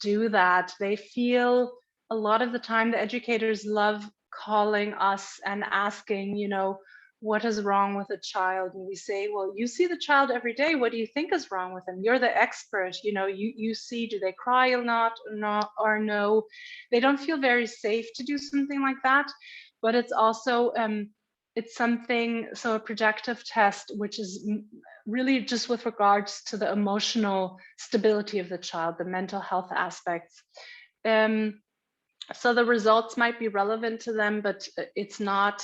do that. They feel a lot of the time the educators love calling us and asking, you know, what is wrong with a child? And we say, well, you see the child every day. What do you think is wrong with them? You're the expert. You know, you see, do they cry or not, or no? They don't feel very safe to do something like that. But it's also, it's something, so a projective test, which is really just with regards to the emotional stability of the child, the mental health aspects. So the results might be relevant to them, but it's not,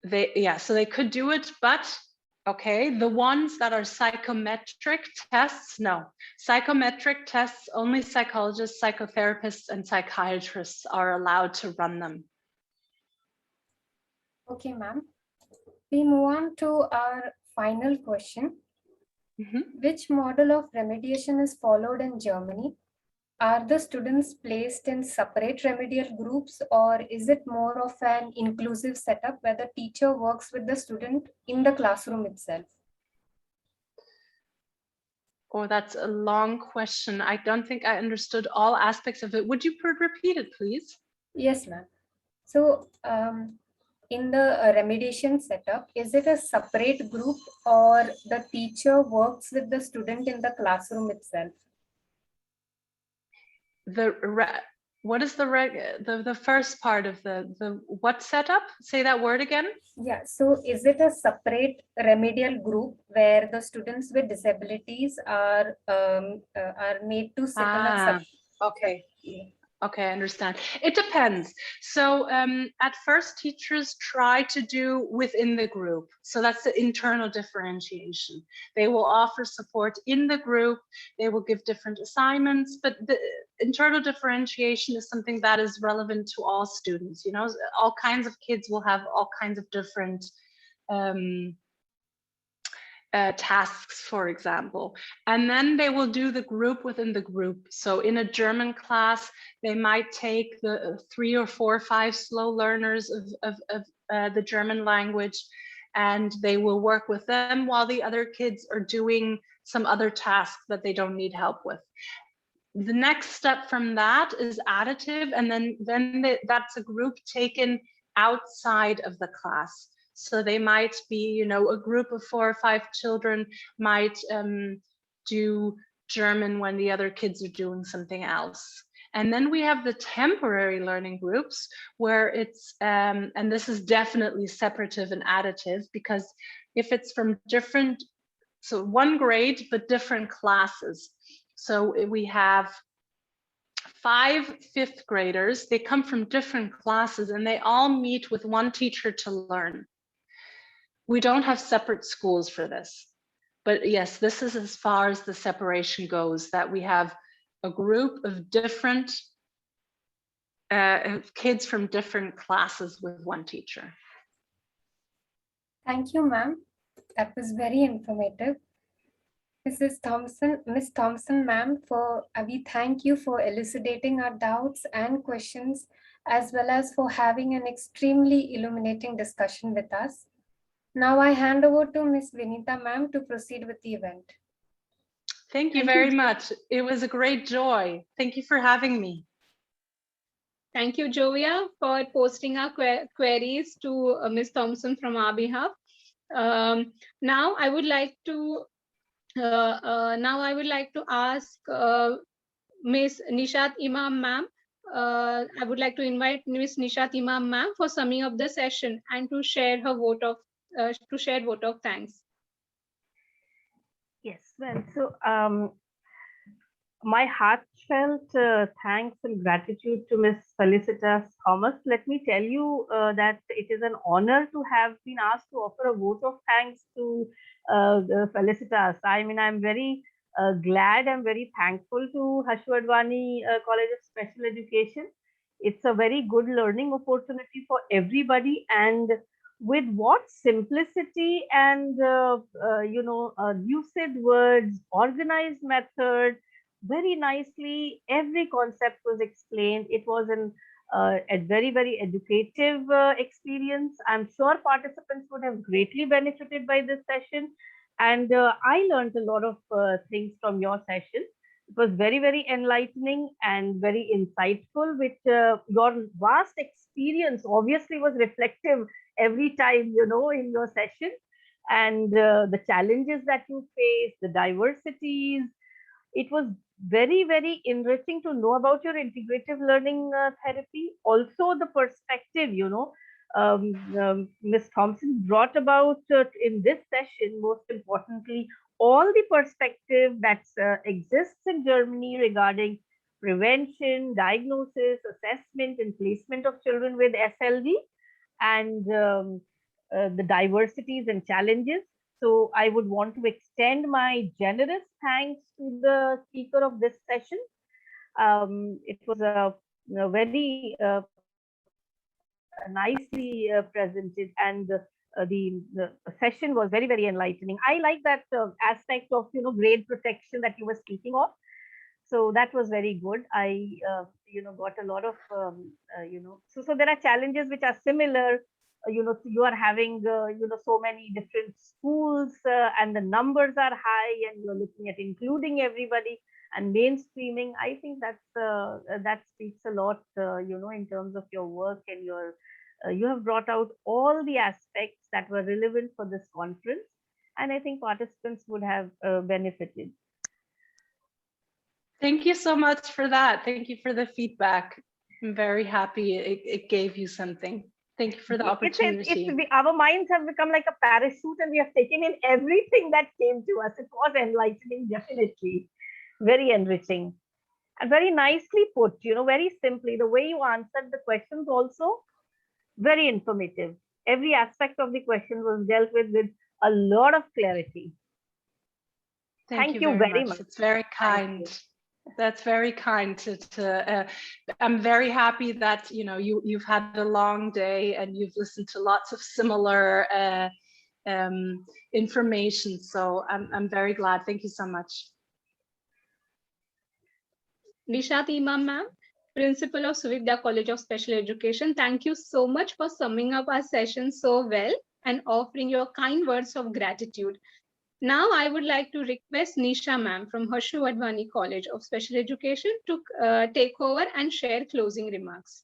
so they could do it, but okay, the ones that are psychometric tests, no. Psychometric tests, only psychologists, psychotherapists, and psychiatrists are allowed to run them. Okay, ma'am. We move on to our final question. Which model of remediation is followed in Germany? Are the students placed in separate remedial groups, or is it more of an inclusive setup where the teacher works with the student in the classroom itself? Oh, that's a long question. I don't think I understood all aspects of it. Would you repeat it, please? Yes, ma'am. So in the remediation setup, is it a separate group, or the teacher works with the student in the classroom itself? What is the first part of the what setup? Say that word again. Yeah, so is it a separate remedial group where the students with disabilities are made to sit in a Okay. Okay, I understand. It depends. So at first, teachers try to do within the group. So that's the internal differentiation. They will offer support in the group. They will give different assignments, but the internal differentiation is something that is relevant to all students. You know, all kinds of kids will have all kinds of different tasks, for example, and then they will do the group within the group. So in a German class, they might take the 3 or 4 or 5 slow learners of the German language, and they will work with them while the other kids are doing some other tasks that they don't need help with. The next step from that is additive, and then that's a group taken outside of the class. So they might be, you know, a group of 4 or 5 children might do German when the other kids are doing something else. And then we have the temporary learning groups where it's, and this is definitely separative and additive, because if it's from different, so one grade, but different classes. So we have 5 fifth graders, they come from different classes and they all meet with one teacher to learn. We don't have separate schools for this, but yes, this is as far as the separation goes, that we have a group of different kids from different classes with one teacher. Thank you, ma'am. That was very informative. Miss Thompson, ma'am, we thank you for elucidating our doubts and questions, as well as for having an extremely illuminating discussion with us. Now I hand over to Miss Vinita, ma'am, to proceed with the event. Thank you very much. It was a great joy. Thank you for having me. Thank you, Jovia, for posting our queries to Ms. Thompson from our behalf. Now I would like to ask Ms. Nishat Imam, ma'am. I would like to invite Ms. Nishat Imam, ma'am, for summing up the session and to share her vote of thanks. Yes, well, so my heartfelt thanks and gratitude to Ms. Felicitas Thomas. Let me tell you that it is an honor to have been asked to offer a vote of thanks to Felicitas. I mean, I'm very glad, I'm very thankful to Hashwadwani College of Special Education. It's a very good learning opportunity for everybody, and with what simplicity and lucid words, organized method, very nicely every concept was explained. It was a very, very educative experience. I'm sure participants would have greatly benefited by this session, and I learned a lot of things from your session. It was very, very enlightening and very insightful, which your vast experience obviously was reflective every time, you know, in your session, and the challenges that you face, the diversities. It was very, very enriching to know about your integrative learning therapy. Also the perspective, you know, Ms. Thompson brought about in this session, most importantly, all the perspective that exists in Germany regarding prevention, diagnosis, assessment, and placement of children with SLD, and the diversities and challenges. So I would want to extend my generous thanks to the speaker of this session. It was a very nicely presented, and the session was very, very enlightening. I like that aspect of, you know, grade protection that you were speaking of. So that was very good. I, got a lot of, so there are challenges which are similar. You are having, so many different schools and the numbers are high, and you're looking at including everybody and mainstreaming. I think that speaks a lot, in terms of your work, and you have brought out all the aspects that were relevant for this conference, and I think participants would have benefited. Thank you so much for that. Thank you for the feedback. I'm very happy it gave you something. Thank you for the opportunity. Our minds have become like a parachute, and we have taken in everything that came to us. It was enlightening, definitely. Very enriching. And very nicely put, very simply. The way you answered the questions also, very informative. Every aspect of the question was dealt with a lot of clarity. Thank you very much. It's very kind. That's very kind. I'm very happy that you've had a long day and you've listened to lots of similar information. So I'm very glad. Thank you so much. Nishat Imam ma'am, Principal of Suvidya College of Special Education, thank you so much for summing up our session so well and offering your kind words of gratitude. Now I would like to request Nisha ma'am from Harshu Advani College of Special Education to take over and share closing remarks.